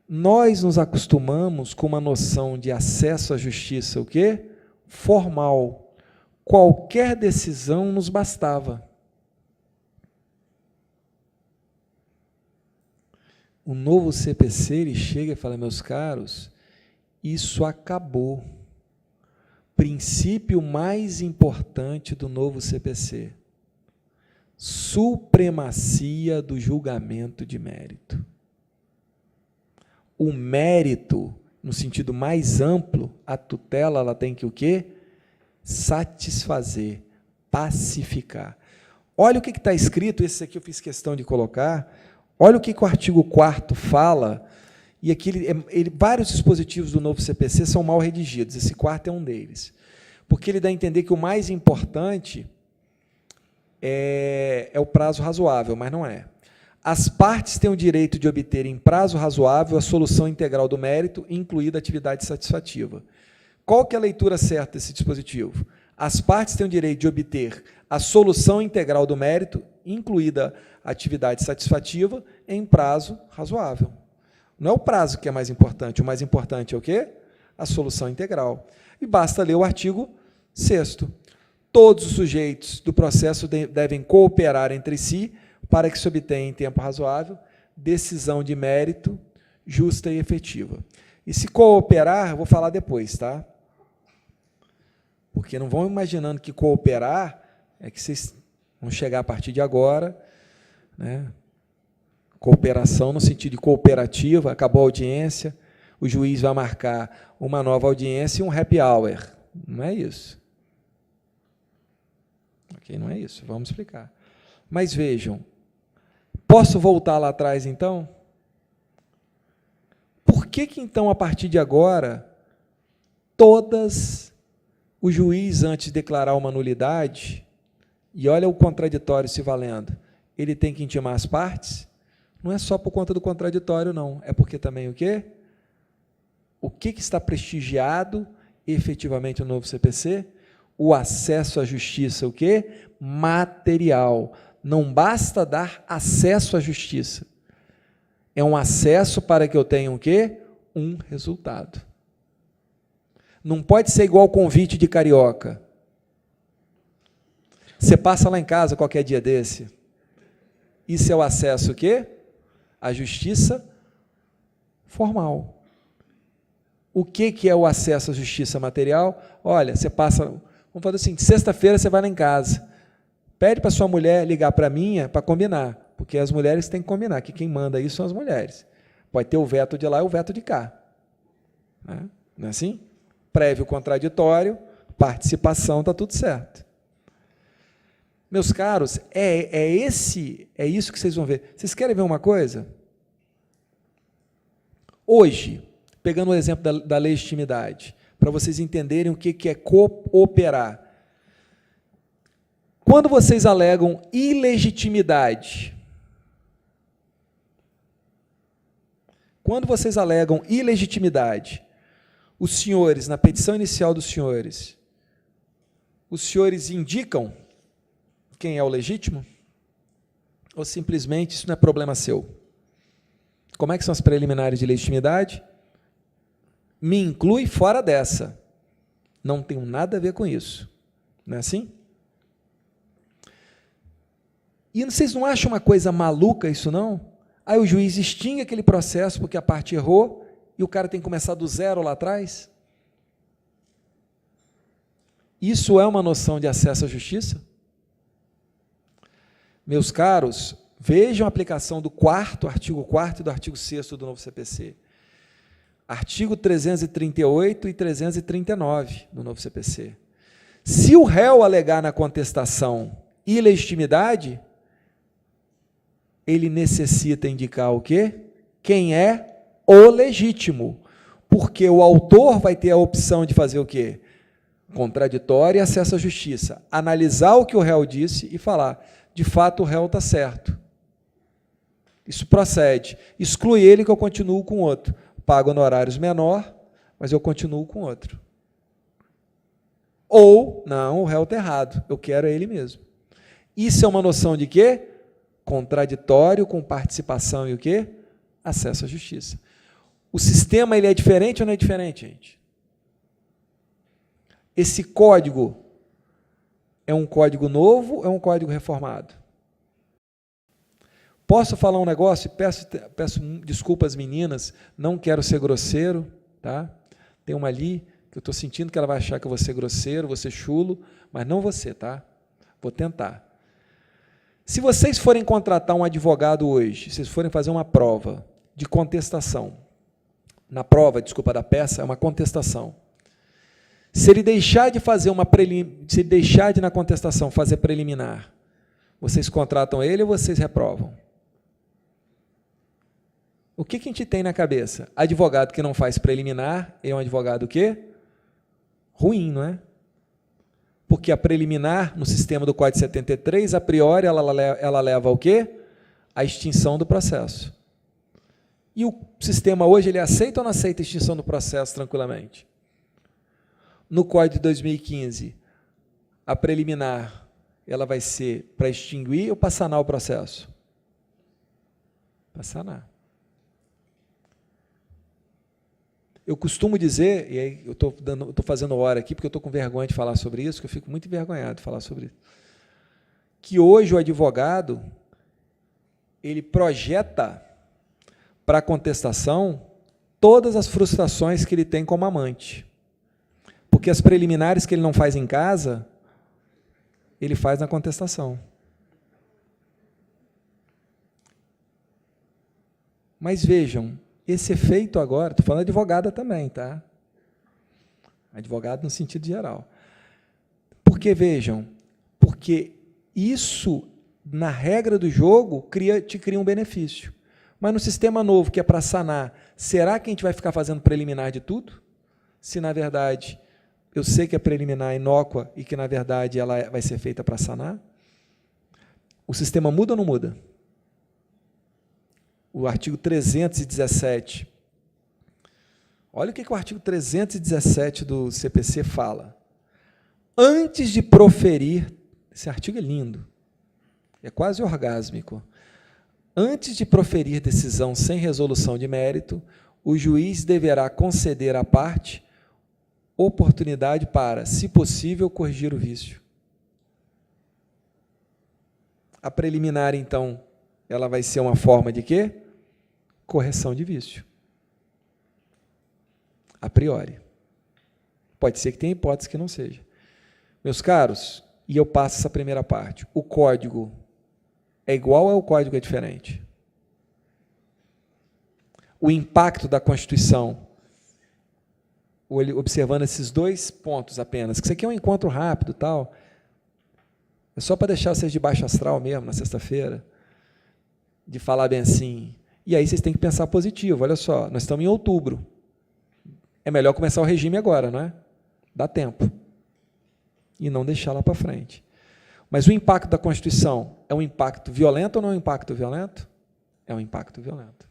Nós nos acostumamos com uma noção de acesso à justiça, o quê? Formal. Qualquer decisão nos bastava. O novo CPC, ele chega e fala, meus caros, isso acabou. Princípio mais importante do novo CPC. Supremacia do julgamento de mérito. O mérito, no sentido mais amplo, a tutela, ela tem que o quê? Satisfazer, pacificar. Olha o que está escrito, esse aqui eu fiz questão de colocar, olha o que o artigo 4º fala, e aqui vários dispositivos do novo CPC são mal redigidos, esse 4º é um deles, porque ele dá a entender que o mais importante é o prazo razoável, mas não é. As partes têm o direito de obter em prazo razoável a solução integral do mérito, incluída a atividade satisfativa. Qual que é a leitura certa desse dispositivo? As partes têm o direito de obter a solução integral do mérito, incluída a atividade satisfativa, em prazo razoável. Não é o prazo que é mais importante, o mais importante é o quê? A solução integral. E basta ler o artigo 6º. Todos os sujeitos do processo devem cooperar entre si para que se obtenha em tempo razoável decisão de mérito justa e efetiva. E se cooperar, eu vou falar depois, tá? Porque não vão imaginando que cooperar é que vocês vão chegar a partir de agora, né? Cooperação no sentido de cooperativa, acabou a audiência, o juiz vai marcar uma nova audiência e um happy hour. Não é isso. Ok, não é isso, vamos explicar. Mas vejam, posso voltar lá atrás, então? Por que, então, a partir de agora, o juiz, antes de declarar uma nulidade, e olha o contraditório se valendo, ele tem que intimar as partes? Não é só por conta do contraditório, não. É porque também o quê? O que está prestigiado efetivamente no novo CPC? O acesso à justiça, o quê? Material. Não basta dar acesso à justiça. É um acesso para que eu tenha o quê? Um resultado. Não pode ser igual ao convite de carioca. Você passa lá em casa qualquer dia desse. Isso é o acesso o quê? À justiça formal. O que é o acesso à justiça material? Olha, você passa, vamos fazer assim, sexta-feira você vai lá em casa, pede para sua mulher ligar para a minha para combinar, porque as mulheres têm que combinar, que quem manda isso são as mulheres. Pode ter o veto de lá e o veto de cá. Não é assim? Prévio contraditório, participação, está tudo certo. Meus caros, é isso que vocês vão ver. Vocês querem ver uma coisa? Hoje, pegando o exemplo da legitimidade, para vocês entenderem o que é cooperar. Quando vocês alegam ilegitimidade, os senhores, na petição inicial dos senhores, os senhores indicam quem é o legítimo? Ou simplesmente isso não é problema seu? Como é que são as preliminares de legitimidade? Me inclui fora dessa. Não tenho nada a ver com isso. Não é assim? E vocês não acham uma coisa maluca isso, não? Aí o juiz extingue aquele processo porque a parte errou e o cara tem que começar do zero lá atrás? Isso é uma noção de acesso à justiça? Meus caros, vejam a aplicação do artigo 4º e do artigo 6º do novo CPC. Artigo 338 e 339 do novo CPC. Se o réu alegar na contestação ilegitimidade, ele necessita indicar o quê? Quem é o legítimo. Porque o autor vai ter a opção de fazer o quê? Contraditório e acesso à justiça. Analisar o que o réu disse e falar, de fato o réu está certo. Isso procede. Exclui ele que eu continuo com outro. Pago honorários menor, mas eu continuo com outro. Ou, não, o réu está errado, eu quero ele mesmo. Isso é uma noção de quê? Contraditório com participação e o quê? Acesso à justiça. O sistema ele é diferente ou não é diferente, gente? Esse código é um código novo ou é um código reformado? Posso falar um negócio? Peço desculpas, meninas, não quero ser grosseiro, tá? Tem uma ali que eu estou sentindo que ela vai achar que eu vou ser grosseiro, vou ser chulo, mas não vou ser, tá? Vou tentar. Se vocês forem contratar um advogado hoje, se vocês forem fazer uma prova de contestação, na prova, desculpa, da peça, é uma contestação. Se ele deixar de fazer se ele deixar de na contestação fazer preliminar, vocês contratam ele ou vocês reprovam? O que a gente tem na cabeça? Advogado que não faz preliminar é um advogado o quê? Ruim, não é? Porque a preliminar, no sistema do Código 73, a priori, ela leva ao quê? A extinção do processo. E o sistema hoje, ele aceita ou não aceita a extinção do processo tranquilamente? No Código de 2015, a preliminar, ela vai ser para extinguir ou para sanar o processo? Para sanar. Eu costumo dizer, e aí eu estou fazendo hora aqui, porque eu estou com vergonha de falar sobre isso, que eu fico muito envergonhado de falar sobre isso, que hoje o advogado, ele projeta para a contestação todas as frustrações que ele tem como amante. Porque as preliminares que ele não faz em casa, ele faz na contestação. Mas vejam, esse efeito agora, estou falando de advogada também, tá? Advogado no sentido geral. Porque, vejam, porque isso, na regra do jogo, te cria um benefício. Mas no sistema novo, que é para sanar, será que a gente vai ficar fazendo preliminar de tudo? Se, na verdade, eu sei que a preliminar é inócua e que, na verdade, ela vai ser feita para sanar? O sistema muda ou não muda? O artigo 317. Olha o que o artigo 317 do CPC fala. Antes de proferir, esse artigo é lindo, é quase orgásmico. Antes de proferir decisão sem resolução de mérito, o juiz deverá conceder à parte oportunidade para, se possível, corrigir o vício. A preliminar, então, ela vai ser uma forma de quê? Correção de vício. A priori. Pode ser que tenha hipótese que não seja. Meus caros, e eu passo essa primeira parte, o código é igual ou o código é diferente? O impacto da Constituição, observando esses dois pontos apenas, que isso aqui é um encontro rápido, tal, é só para deixar vocês de baixo astral mesmo, na sexta-feira, de falar bem assim. E aí vocês têm que pensar positivo. Olha só, nós estamos em outubro. É melhor começar o regime agora, não é? Dá tempo. E não deixar lá para frente. Mas o impacto da Constituição é um impacto violento ou não é um impacto violento? É um impacto violento.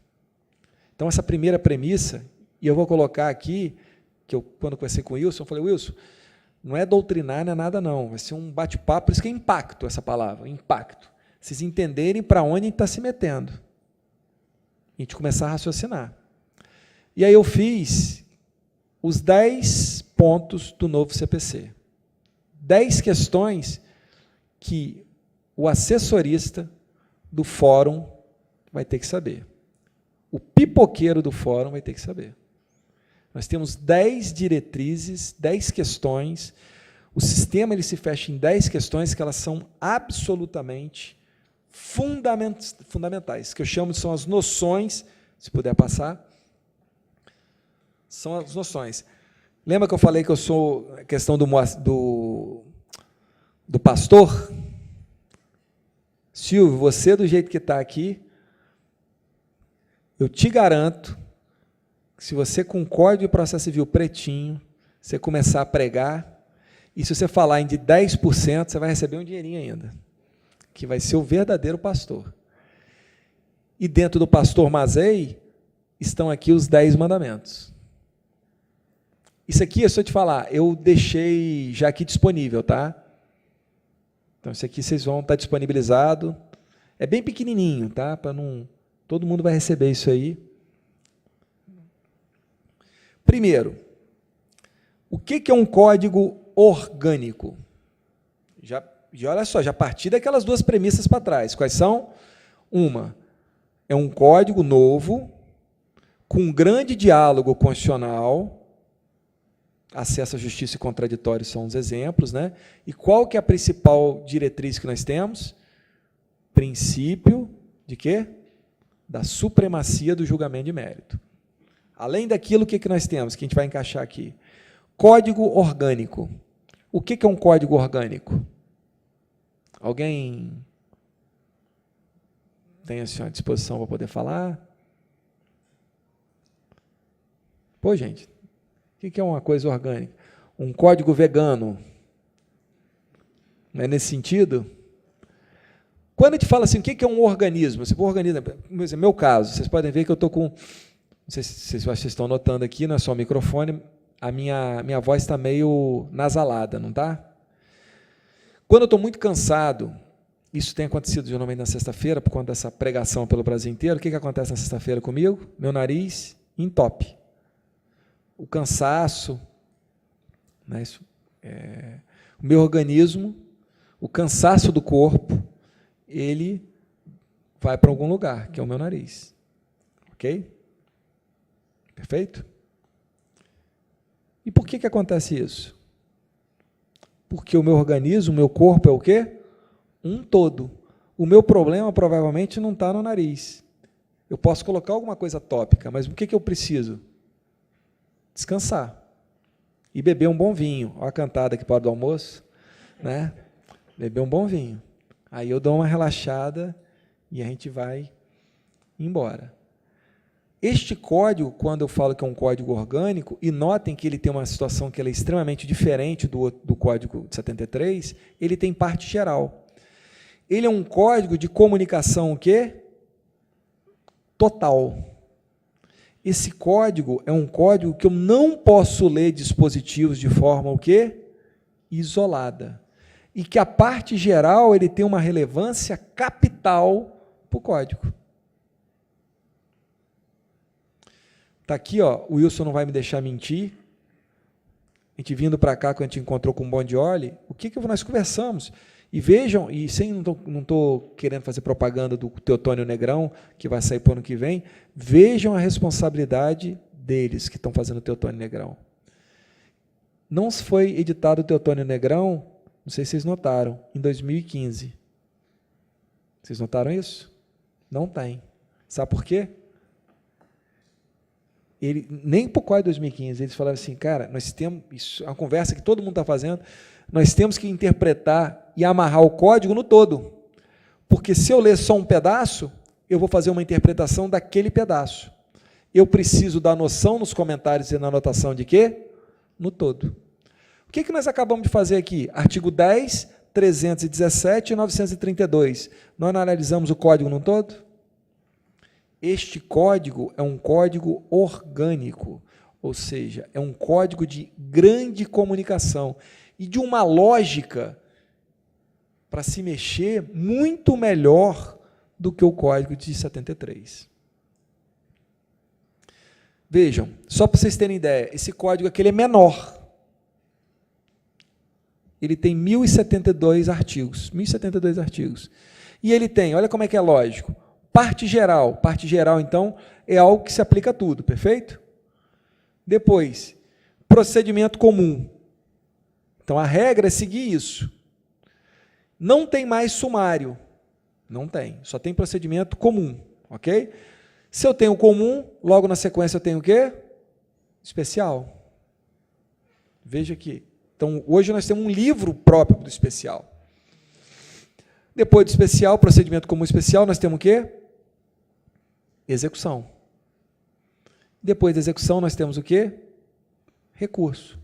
Então, essa primeira premissa, e eu vou colocar aqui, que eu, quando conversei com o Wilson, eu falei, Wilson, não é doutrinar, não é nada não, vai ser um bate-papo, por isso que é impacto essa palavra, impacto. Vocês entenderem para onde a gente está se metendo. A gente começar a raciocinar. E aí eu fiz os 10 pontos do novo CPC. 10 questões que o assessorista do fórum vai ter que saber. O pipoqueiro do fórum vai ter que saber. Nós temos 10 diretrizes, 10 questões. O sistema ele se fecha em 10 questões que elas são absolutamente fundamentais, que eu chamo de são as noções, se puder passar, são as noções. Lembra que eu falei que eu sou a questão do pastor? Silvio, você do jeito que está aqui, eu te garanto que se você com o Código de Processo Civil pretinho, você começar a pregar, e se você falar em de 10%, você vai receber um dinheirinho ainda, que vai ser o verdadeiro pastor. E dentro do pastor Mazei, estão aqui os 10 mandamentos. Isso aqui, se eu te falar, eu deixei já aqui disponível, tá? Então, isso aqui vocês vão estar disponibilizado. É bem pequenininho, tá? Para não... Todo mundo vai receber isso aí. Primeiro, o que é um código orgânico? Já olha só, já parti daquelas duas premissas para trás. Quais são? Uma, é um código novo, com grande diálogo constitucional, acesso à justiça e contraditório são os exemplos, né? E qual que é a principal diretriz que nós temos? Princípio de quê? Da supremacia do julgamento de mérito. Além daquilo, o que nós temos, que a gente vai encaixar aqui? Código orgânico. O que é um código orgânico? Alguém tem assim, à disposição para poder falar? Pô, gente, o que é uma coisa orgânica? Um código vegano. Não é nesse sentido? Quando a gente fala assim, o que é um organismo? Se for organismo, no meu caso, vocês podem ver que eu estou com... Não sei se vocês estão notando aqui, não é só o microfone, a minha voz está meio nasalada, não está? Quando eu estou muito cansado, isso tem acontecido geralmente na sexta-feira, por conta dessa pregação pelo Brasil inteiro, o que acontece na sexta-feira comigo? Meu nariz entope. O cansaço, né, o meu organismo, o cansaço do corpo, ele vai para algum lugar, que é o meu nariz. Ok? Perfeito? E por que acontece isso? Porque o meu organismo, o meu corpo é o quê? Um todo. O meu problema provavelmente não está no nariz. Eu posso colocar alguma coisa tópica, mas o que eu preciso? Descansar. E beber um bom vinho. Olha a cantada aqui para o do almoço. Né? Beber um bom vinho. Aí eu dou uma relaxada e a gente vai embora. Este código, quando eu falo que é um código orgânico, e notem que ele tem uma situação que ela é extremamente diferente do Código de 73, ele tem parte geral. Ele é um código de comunicação o quê? Total. Esse código é um código que eu não posso ler dispositivos de forma o quê? Isolada. E que a parte geral ele tem uma relevância capital para o código. Está aqui, ó, o Wilson não vai me deixar mentir. A gente vindo para cá, quando a gente encontrou com o Bondioli, o que nós conversamos? E vejam, e sem não estou querendo fazer propaganda do Teotônio Negrão, que vai sair para o ano que vem, vejam a responsabilidade deles que estão fazendo o Teotônio Negrão. Não foi editado o Teotônio Negrão, não sei se vocês notaram, em 2015. Vocês notaram isso? Não tem. Sabe por quê? Nem por qual de 2015, eles falaram assim, cara, nós temos, isso é uma conversa que todo mundo está fazendo, nós temos que interpretar e amarrar o código no todo, porque se eu ler só um pedaço, eu vou fazer uma interpretação daquele pedaço. Eu preciso dar noção nos comentários e na anotação de quê? No todo. O que nós acabamos de fazer aqui? Artigo 10, 317 e 932. Nós não analisamos o código no todo? Este código é um código orgânico, ou seja, é um código de grande comunicação e de uma lógica para se mexer muito melhor do que o código de 73. Vejam, só para vocês terem ideia, esse código aqui ele é menor. Ele tem 1072 artigos, 1072 artigos. E ele tem, olha como é que é lógico, parte geral, então, é algo que se aplica a tudo, perfeito? Depois, procedimento comum. Então, a regra é seguir isso. Não tem mais sumário. Não tem, só tem procedimento comum, ok? Se eu tenho comum, logo na sequência eu tenho o quê? Especial. Veja aqui. Então, hoje nós temos um livro próprio do especial. Depois do especial, procedimento comum especial, nós temos o quê? Execução. Depois da execução, nós temos o quê? Recurso.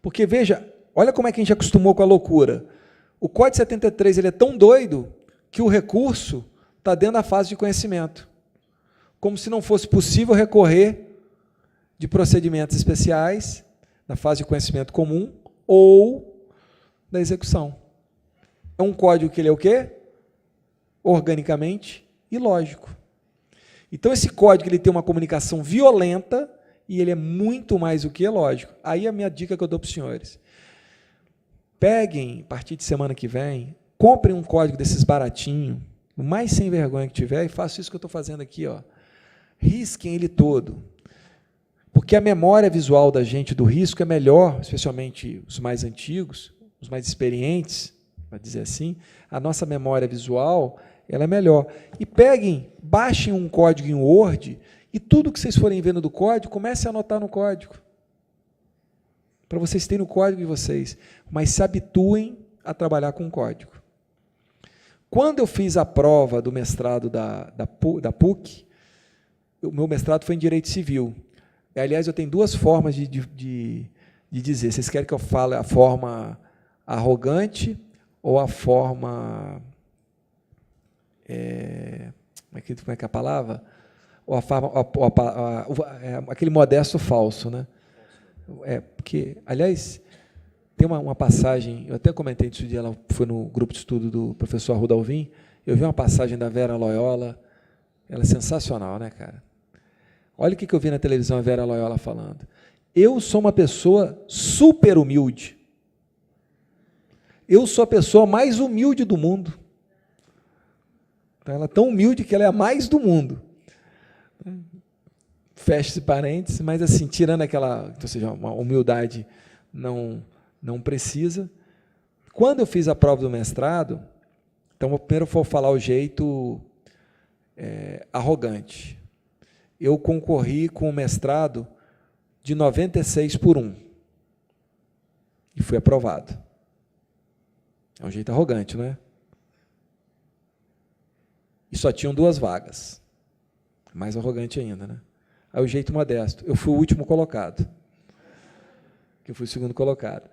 Porque, veja, olha como é que a gente acostumou com a loucura. O Código 73 ele é tão doido que o recurso está dentro da fase de conhecimento. Como se não fosse possível recorrer de procedimentos especiais, na fase de conhecimento comum, ou da execução. É um código que ele é o quê? Organicamente ilógico. Então, esse código ele tem uma comunicação violenta e ele é muito mais do que lógico. Aí a minha dica que eu dou para os senhores. Peguem, a partir de semana que vem, comprem um código desses baratinhos, o mais sem vergonha que tiver, e façam isso que eu estou fazendo aqui. Ó. Risquem ele todo. Porque a memória visual da gente do risco é melhor, especialmente os mais antigos, os mais experientes, para dizer assim, a nossa memória visual ela é melhor. E peguem, baixem um código em Word e tudo que vocês forem vendo do código, comecem a anotar no código. Para vocês terem o código de vocês. Mas se habituem a trabalhar com código. Quando eu fiz a prova do mestrado da PUC, o meu mestrado foi em Direito Civil. Aliás, eu tenho duas formas de dizer. Vocês querem que eu fale a forma arrogante ou a forma... como é que é a palavra? Ou aquele modesto falso, né? Porque, aliás, tem uma passagem, eu até comentei isso dia, ela foi no grupo de estudo do professor Arruda Alvim, eu vi uma passagem da Vera Loyola, ela é sensacional, né, cara? Olha o que eu vi na televisão, a Vera Loyola falando. Eu sou uma pessoa super humilde. Eu sou a pessoa mais humilde do mundo. Ela é tão humilde que ela é a mais do mundo. Fecha-se parênteses, mas assim, tirando aquela, ou seja, uma humildade não precisa. Quando eu fiz a prova do mestrado, então, primeiro eu vou falar o jeito arrogante. Eu concorri com o mestrado de 96 por 1. E fui aprovado. É um jeito arrogante, não é? E só tinham 2 vagas. Mais arrogante ainda, né? Aí o jeito modesto. Eu fui o último colocado. Eu fui o segundo colocado.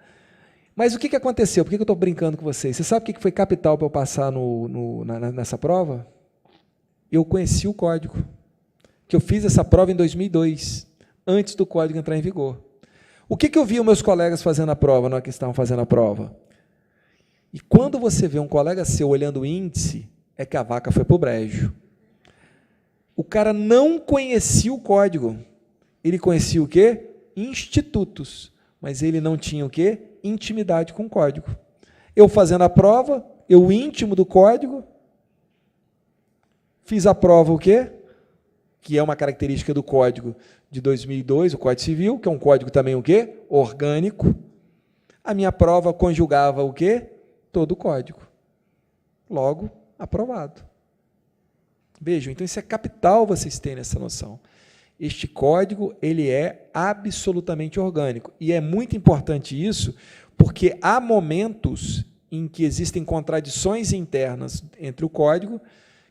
Mas o que aconteceu? Por que eu estou brincando com vocês? Você sabe o que foi capital para eu passar nessa prova? Eu conheci o código. Que eu fiz essa prova em 2002, antes do código entrar em vigor. O que eu vi os meus colegas fazendo a prova, na hora que estavam fazendo a prova? E quando você vê um colega seu olhando o índice, é que a vaca foi para o brejo. O cara não conhecia o código. Ele conhecia o quê? Institutos. Mas ele não tinha o quê? Intimidade com o código. Eu fazendo a prova, eu íntimo do código, fiz a prova o quê? Que é uma característica do Código de 2002, o Código Civil, que é um código também o quê? Orgânico. A minha prova conjugava o quê? Todo o código. Logo, aprovado. Vejam, então isso é capital vocês terem essa noção. Este código, ele é absolutamente orgânico. E é muito importante isso, porque há momentos em que existem contradições internas entre o código,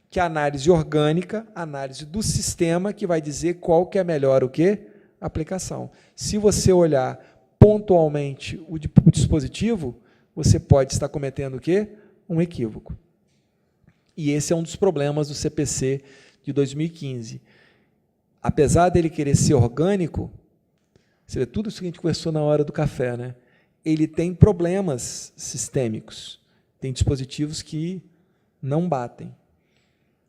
que a análise orgânica, a análise do sistema, que vai dizer qual que é melhor o quê? Aplicação. Se você olhar pontualmente o dispositivo, você pode estar cometendo o quê? Um equívoco. E esse é um dos problemas do CPC de 2015. Apesar dele querer ser orgânico, você vê tudo isso que a gente conversou na hora do café, né? Ele tem problemas sistêmicos. Tem dispositivos que não batem.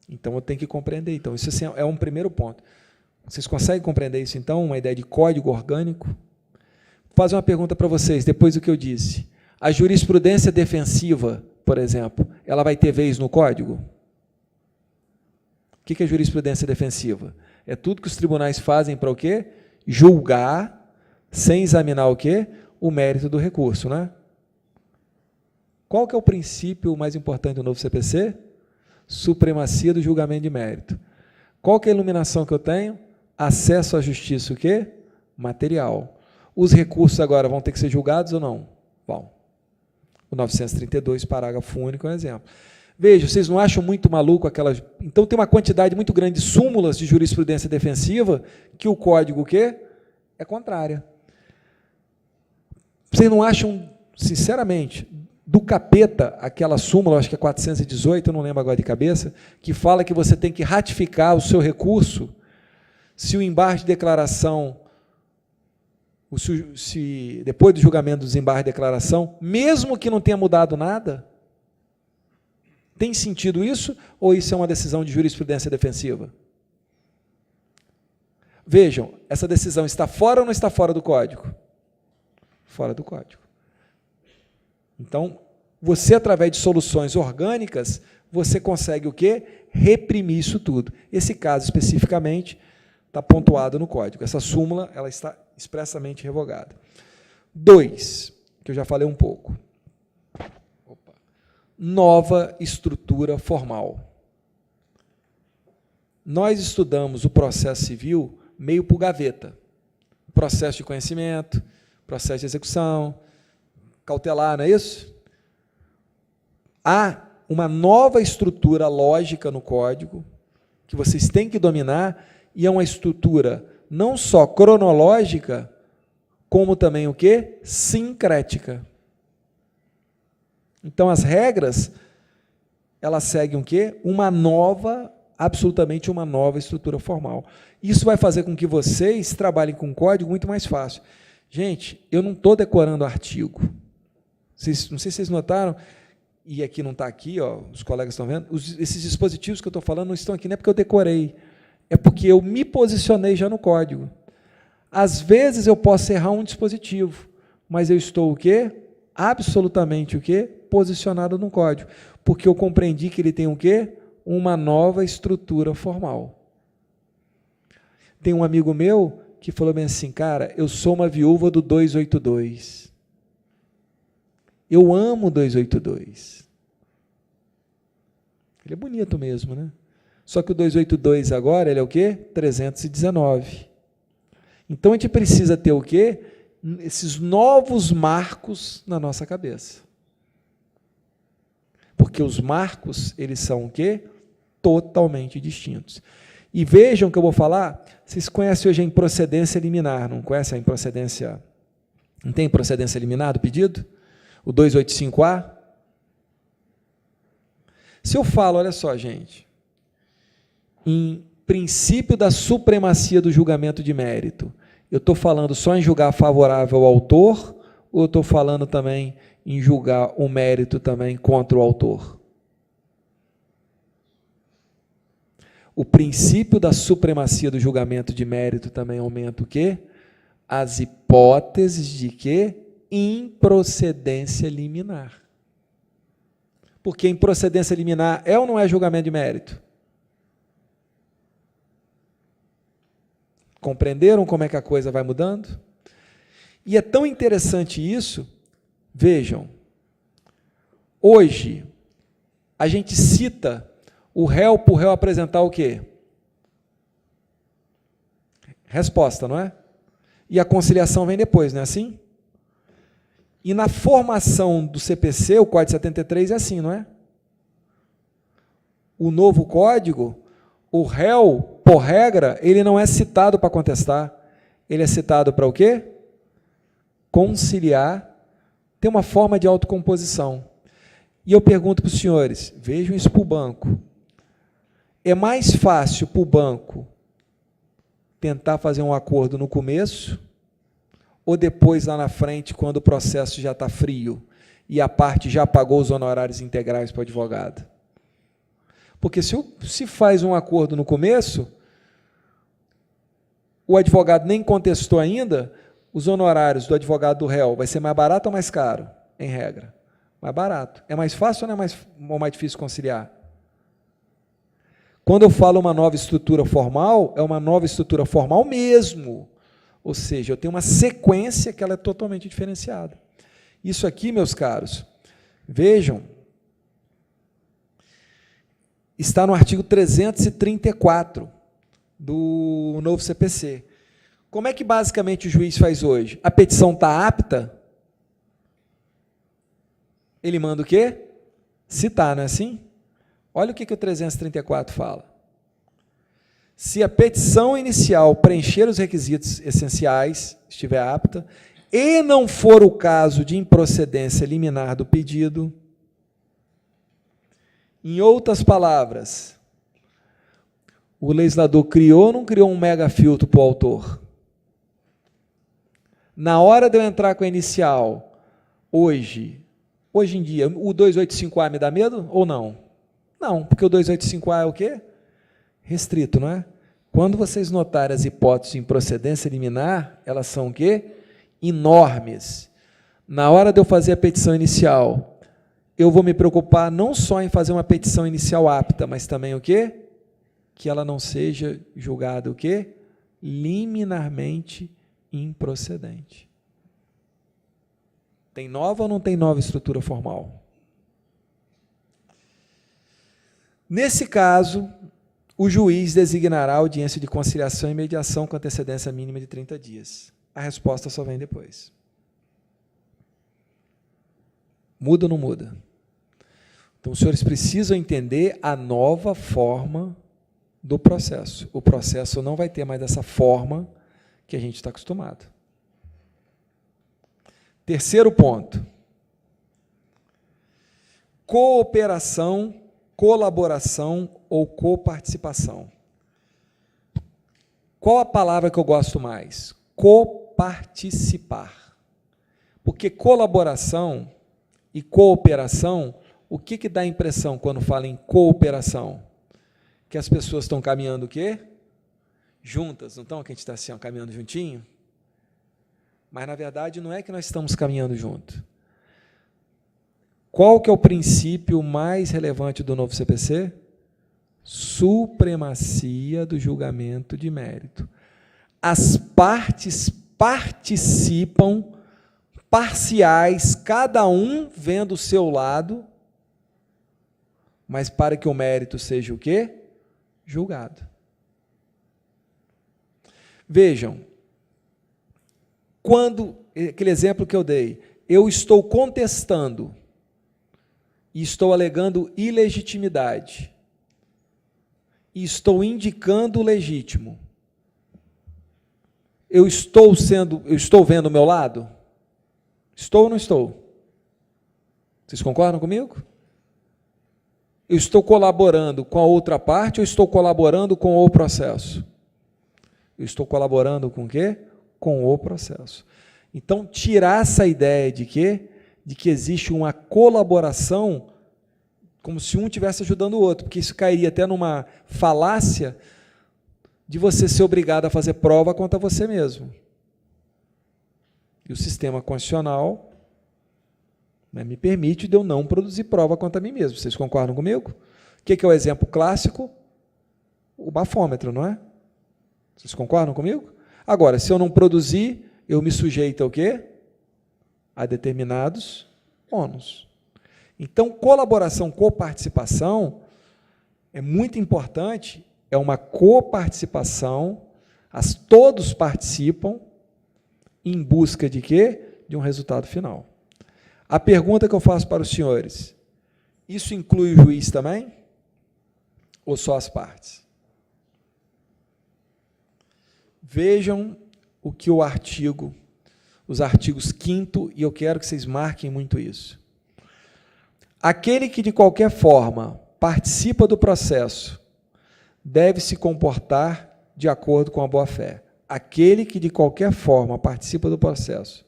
Então, eu tenho que compreender. Então, isso assim, é um primeiro ponto. Vocês conseguem compreender isso, então? Uma ideia de código orgânico? Vou fazer uma pergunta para vocês, depois do que eu disse. A jurisprudência defensiva, por exemplo, ela vai ter vez no código? O que é jurisprudência defensiva? É tudo que os tribunais fazem para o quê? Julgar, sem examinar o quê? O mérito do recurso, né? Qual que é o princípio mais importante do novo CPC? Supremacia do julgamento de mérito. Qual que é a iluminação que eu tenho? Acesso à justiça, o quê? Material. Os recursos agora vão ter que ser julgados ou não? Vão. O 932, parágrafo único, é um exemplo. Veja, vocês não acham muito maluco aquelas... Então, tem uma quantidade muito grande de súmulas de jurisprudência defensiva que o código o quê? É contrária. Vocês não acham, sinceramente, do capeta, aquela súmula, acho que é 418, eu não lembro agora de cabeça, que fala que você tem que ratificar o seu recurso se o embargo de declaração, se depois do julgamento do desembargo de declaração, mesmo que não tenha mudado nada? Tem sentido isso, ou isso é uma decisão de jurisprudência defensiva? Vejam, essa decisão está fora ou não está fora do código? Fora do código. Então, você, através de soluções orgânicas, você consegue o quê? Reprimir isso tudo. Esse caso, especificamente, está pontuado no código. Essa súmula, ela está expressamente revogada. 2, que eu já falei um pouco. Nova estrutura formal. Nós estudamos o processo civil meio por gaveta. Processo de conhecimento, processo de execução, cautelar, não é isso? Há uma nova estrutura lógica no código que vocês têm que dominar, e é uma estrutura não só cronológica, como também o quê? Sincrética. Então, as regras, elas seguem o quê? Absolutamente uma nova estrutura formal. Isso vai fazer com que vocês trabalhem com código muito mais fácil. Gente, eu não estou decorando artigo. Não sei se vocês notaram, e aqui não está aqui, ó, os colegas estão vendo, esses dispositivos que eu estou falando não estão aqui, não é porque eu decorei, é porque eu me posicionei já no código. Às vezes eu posso errar um dispositivo, mas eu estou o quê? Absolutamente o quê? Posicionado no código, porque eu compreendi que ele tem o quê? Uma nova estrutura formal. Tem um amigo meu que falou bem assim, cara, eu sou uma viúva do 282. Eu amo o 282. Ele é bonito mesmo, né? Só que o 282 agora, ele é o quê? 319. Então, a gente precisa ter o quê? Esses novos marcos na nossa cabeça. Porque os marcos, eles são o quê? Totalmente distintos. E vejam que eu vou falar, vocês conhecem hoje a improcedência liminar, não conhecem a improcedência? Não tem improcedência liminar do pedido? O 285A? Se eu falo, olha só, gente, em princípio da supremacia do julgamento de mérito, eu estou falando só em julgar favorável ao autor, ou eu estou falando também em julgar o mérito também contra o autor? O princípio da supremacia do julgamento de mérito também aumenta o quê? As hipóteses de quê? Improcedência liminar. Porque improcedência liminar é ou não é julgamento de mérito? Compreenderam como é que a coisa vai mudando? E é tão interessante isso, vejam, hoje a gente cita o réu para o réu apresentar o quê? Resposta, não é? E a conciliação vem depois, não é assim? E na formação do CPC, o Código 73 é assim, não é? O novo código, o réu, por regra, ele não é citado para contestar, ele é citado para o quê? Conciliar, tem uma forma de autocomposição. E eu pergunto para os senhores, vejam isso para o banco, é mais fácil para o banco tentar fazer um acordo no começo, ou depois, lá na frente, quando o processo já está frio e a parte já pagou os honorários integrais para o advogado? Porque se faz um acordo no começo, o advogado nem contestou ainda, os honorários do advogado do réu vai ser mais barato ou mais caro? Em regra, mais barato. É mais fácil ou não é mais difícil conciliar? Quando eu falo uma nova estrutura formal, é uma nova estrutura formal mesmo. Ou seja, eu tenho uma sequência que ela é totalmente diferenciada. Isso aqui, meus caros, vejam, está no artigo 334 do novo CPC. Como é que basicamente o juiz faz hoje? A petição está apta? Ele manda o quê? Citar, não é assim? Olha o que o 334 fala. Se a petição inicial preencher os requisitos essenciais, estiver apta, e não for o caso de improcedência liminar do pedido, em outras palavras, o legislador criou ou não criou um mega filtro para o autor? Na hora de eu entrar com a inicial, hoje em dia, o 285A me dá medo ou não? Não, porque o 285A é o quê? Restrito, não é? Quando vocês notarem as hipóteses de improcedência liminar, elas são o quê? Enormes. Na hora de eu fazer a petição inicial, eu vou me preocupar não só em fazer uma petição inicial apta, mas também o quê? Que ela não seja julgada o quê? Liminarmente improcedente. Tem nova ou não tem nova estrutura formal? Nesse caso, o juiz designará a audiência de conciliação e mediação com antecedência mínima de 30 dias. A resposta só vem depois. Muda ou não muda? Então, os senhores precisam entender a nova forma do processo. O processo não vai ter mais essa forma que a gente está acostumado. Terceiro ponto. Cooperação, colaboração ou coparticipação. Qual a palavra que eu gosto mais? Coparticipar. Porque colaboração e cooperação, o que dá a impressão quando fala em cooperação? Que as pessoas estão caminhando o quê? Juntas, não estão? Que a gente está assim, ó, caminhando juntinho? Mas, na verdade, não é que nós estamos caminhando junto. Qual que é o princípio mais relevante do novo CPC? Supremacia do julgamento de mérito. As partes participam, parciais, cada um vendo o seu lado, mas para que o mérito seja o quê? Julgado. Vejam, quando, aquele exemplo que eu dei, eu estou contestando e estou alegando ilegitimidade e estou indicando o legítimo, eu estou vendo o meu lado? Estou ou não estou? Vocês concordam comigo? Eu estou colaborando com a outra parte ou estou colaborando com o processo? Eu estou colaborando com o quê? Com o processo. Então, tirar essa ideia de quê? De que existe uma colaboração como se um estivesse ajudando o outro, porque isso cairia até numa falácia de você ser obrigado a fazer prova contra você mesmo. E o sistema constitucional, né, me permite de eu não produzir prova contra mim mesmo. Vocês concordam comigo? O que é o exemplo clássico? O bafômetro, não é? Vocês concordam comigo? Agora, se eu não produzir, eu me sujeito ao quê? A determinados ônus. Então, colaboração, coparticipação é muito importante, é uma coparticipação, todos participam em busca de quê? De um resultado final. A pergunta que eu faço para os senhores, isso inclui o juiz também? Ou só as partes? Vejam o que os artigos 5º, e eu quero que vocês marquem muito isso. Aquele que, de qualquer forma, participa do processo, deve se comportar de acordo com a boa-fé. Aquele que, de qualquer forma, participa do processo,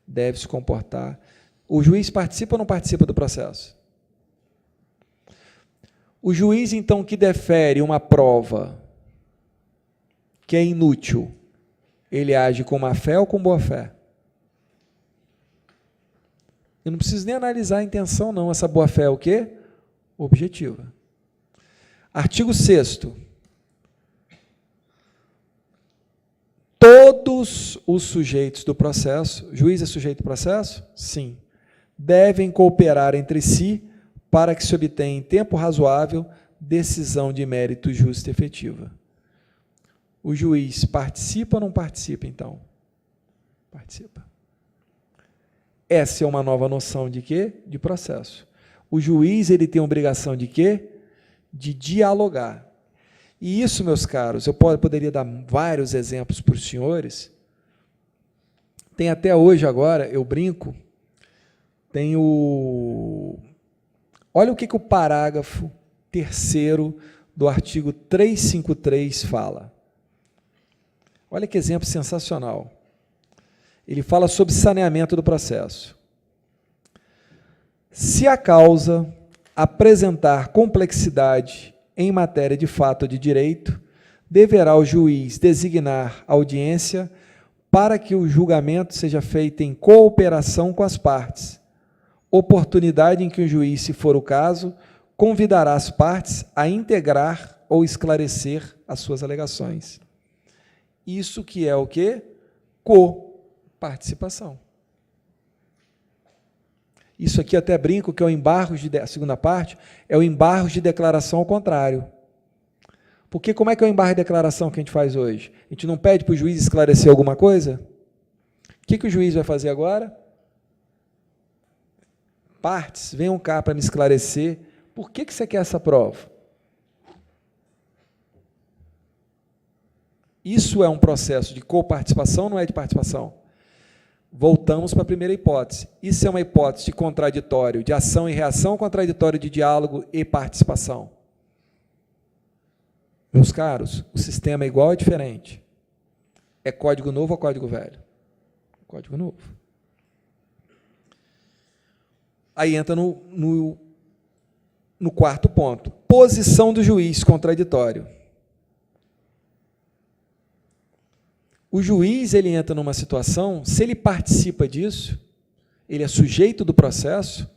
deve se comportar... O juiz participa ou não participa do processo? O juiz, então, que defere uma prova que é inútil, ele age com má-fé ou com boa-fé? Eu não preciso nem analisar a intenção, não. Essa boa-fé é o quê? Objetiva. Artigo 6º. Todos os sujeitos do processo, juiz é sujeito do processo? Sim. Devem cooperar entre si para que se obtenha em tempo razoável decisão de mérito justa e efetiva. O juiz participa ou não participa, então? Participa. Essa é uma nova noção de quê? De processo. O juiz, ele tem a obrigação de quê? de dialogar. E isso, meus caros, eu poderia dar vários exemplos para os senhores. Tem até hoje, agora, eu brinco, tem o... Olha o que o parágrafo 3º do artigo 353 fala. Olha que exemplo sensacional. Ele fala sobre saneamento do processo. Se a causa apresentar complexidade em matéria de fato ou de direito, deverá o juiz designar audiência para que o julgamento seja feito em cooperação com as partes, oportunidade em que o juiz, se for o caso, convidará as partes a integrar ou esclarecer as suas alegações. Isso que é o quê? Coparticipação. Isso aqui até brinco que é o embargo a segunda parte, é o embargo de declaração ao contrário. Porque como é que é o embargo de declaração que a gente faz hoje? A gente não pede para o juiz esclarecer alguma coisa? O que o juiz vai fazer agora? Partes, venham cá para me esclarecer. Por que você quer essa prova? Isso é um processo de coparticipação ou não é de participação? Voltamos para a primeira hipótese. Isso é uma hipótese de contraditório, de ação e reação, contraditório de diálogo e participação. Meus caros, o sistema é igual ou diferente? É código novo ou código velho? Código novo. Aí entra no quarto ponto. Posição do juiz contraditório. O juiz, ele entra numa situação, se ele participa disso, ele é sujeito do processo,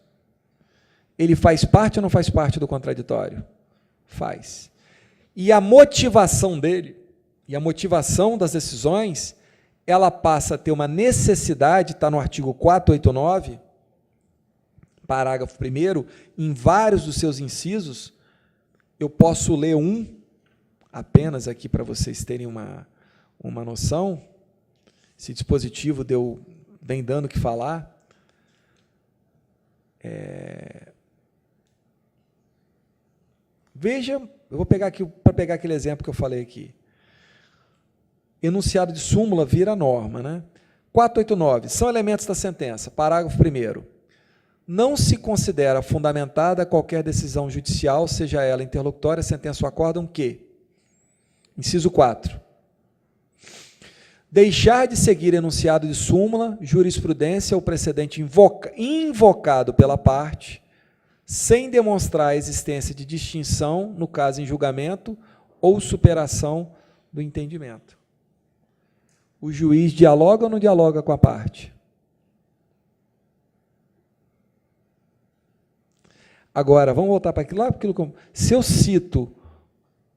ele faz parte ou não faz parte do contraditório? Faz. E a motivação dele, e a motivação das decisões, ela passa a ter uma necessidade, está no artigo 489, parágrafo 1º, em vários dos seus incisos, eu posso ler um, apenas aqui para vocês terem uma noção. Esse dispositivo vem dando o que falar. Veja, eu vou pegar aqui, para pegar aquele exemplo que eu falei aqui. Enunciado de súmula vira norma, né? 489, são elementos da sentença, parágrafo 1º. Não se considera fundamentada qualquer decisão judicial, seja ela interlocutória, sentença ou acórdão, que, inciso 4, deixar de seguir enunciado de súmula, jurisprudência ou precedente invocado pela parte, sem demonstrar a existência de distinção, no caso em julgamento, ou superação do entendimento. O juiz dialoga ou não dialoga com a parte? Agora, vamos voltar para aquilo lá, se eu cito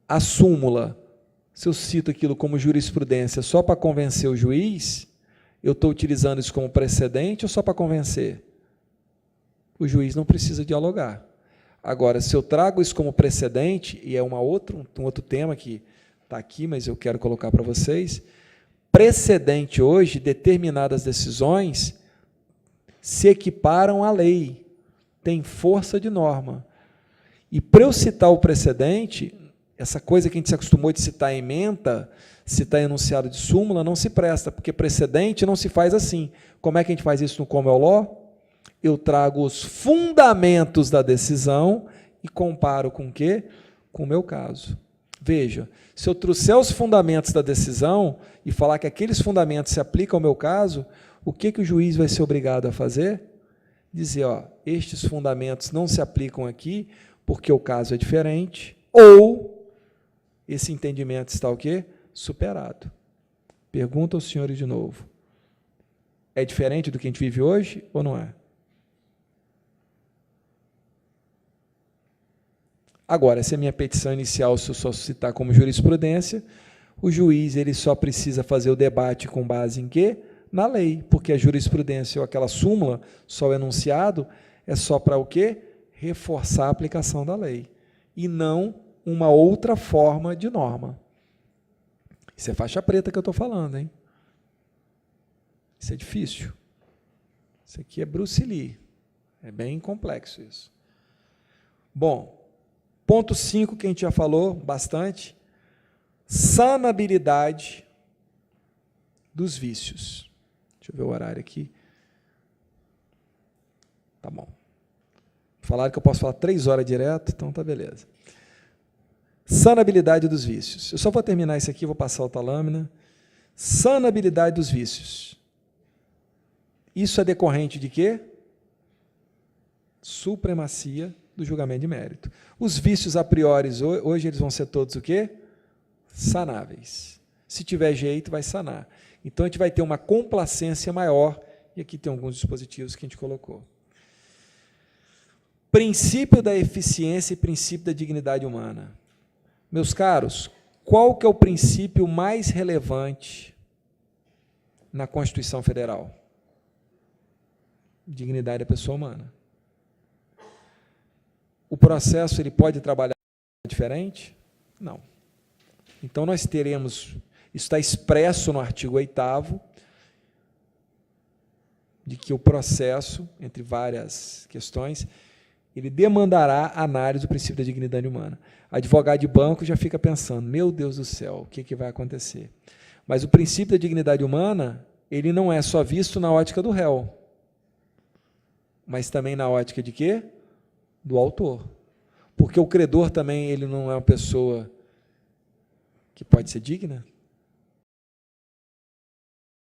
a súmula, se eu cito aquilo como jurisprudência só para convencer o juiz, eu estou utilizando isso como precedente ou só para convencer? O juiz não precisa dialogar. Agora, se eu trago isso como precedente, e é um outro tema que está aqui, mas eu quero colocar para vocês, precedente hoje, determinadas decisões se equiparam à lei, tem força de norma. E para eu citar o precedente, essa coisa que a gente se acostumou de citar ementa, citar enunciado de súmula, não se presta, porque precedente não se faz assim. Como é que a gente faz isso no Common Law? Eu trago os fundamentos da decisão e comparo com o quê? Com o meu caso. Veja, se eu trouxer os fundamentos da decisão e falar que aqueles fundamentos se aplicam ao meu caso, o que o juiz vai ser obrigado a fazer? Dizer, ó, estes fundamentos não se aplicam aqui porque o caso é diferente, ou esse entendimento está o quê? Superado. Pergunta aos senhores de novo. É diferente do que a gente vive hoje ou não é? Agora, se a minha petição inicial, se eu só citar como jurisprudência, o juiz ele só precisa fazer o debate com base em quê? Na lei, porque a jurisprudência ou aquela súmula, só o enunciado, é só para o quê? Reforçar a aplicação da lei, e não uma outra forma de norma. Isso é faixa preta que eu estou falando, hein? Isso é difícil. Isso aqui é Bruce Lee. É bem complexo isso. Bom, Ponto 5, que a gente já falou bastante, sanabilidade dos vícios. Deixa eu ver o horário aqui. Tá bom. Falaram que eu posso falar 3 horas direto, então tá beleza. Sanabilidade dos vícios. Eu só vou terminar isso aqui, vou passar outra lâmina. Sanabilidade dos vícios. Isso é decorrente de quê? Supremacia do julgamento de mérito. Os vícios a priori, hoje eles vão ser todos o quê? Sanáveis. Se tiver jeito, vai sanar. Então, a gente vai ter uma complacência maior, e aqui tem alguns dispositivos que a gente colocou. Princípio da eficiência e princípio da dignidade humana. Meus caros, qual que é o princípio mais relevante na Constituição Federal? Dignidade da pessoa humana. O processo ele pode trabalhar diferente? Não. Então, nós teremos, isso está expresso no artigo 8º, de que o processo, entre várias questões, ele demandará análise do princípio da dignidade humana. Advogado de banco já fica pensando, meu Deus do céu, o que vai acontecer? Mas o princípio da dignidade humana, ele não é só visto na ótica do réu, mas também na ótica de quê? Do autor. Porque o credor também ele não é uma pessoa que pode ser digna?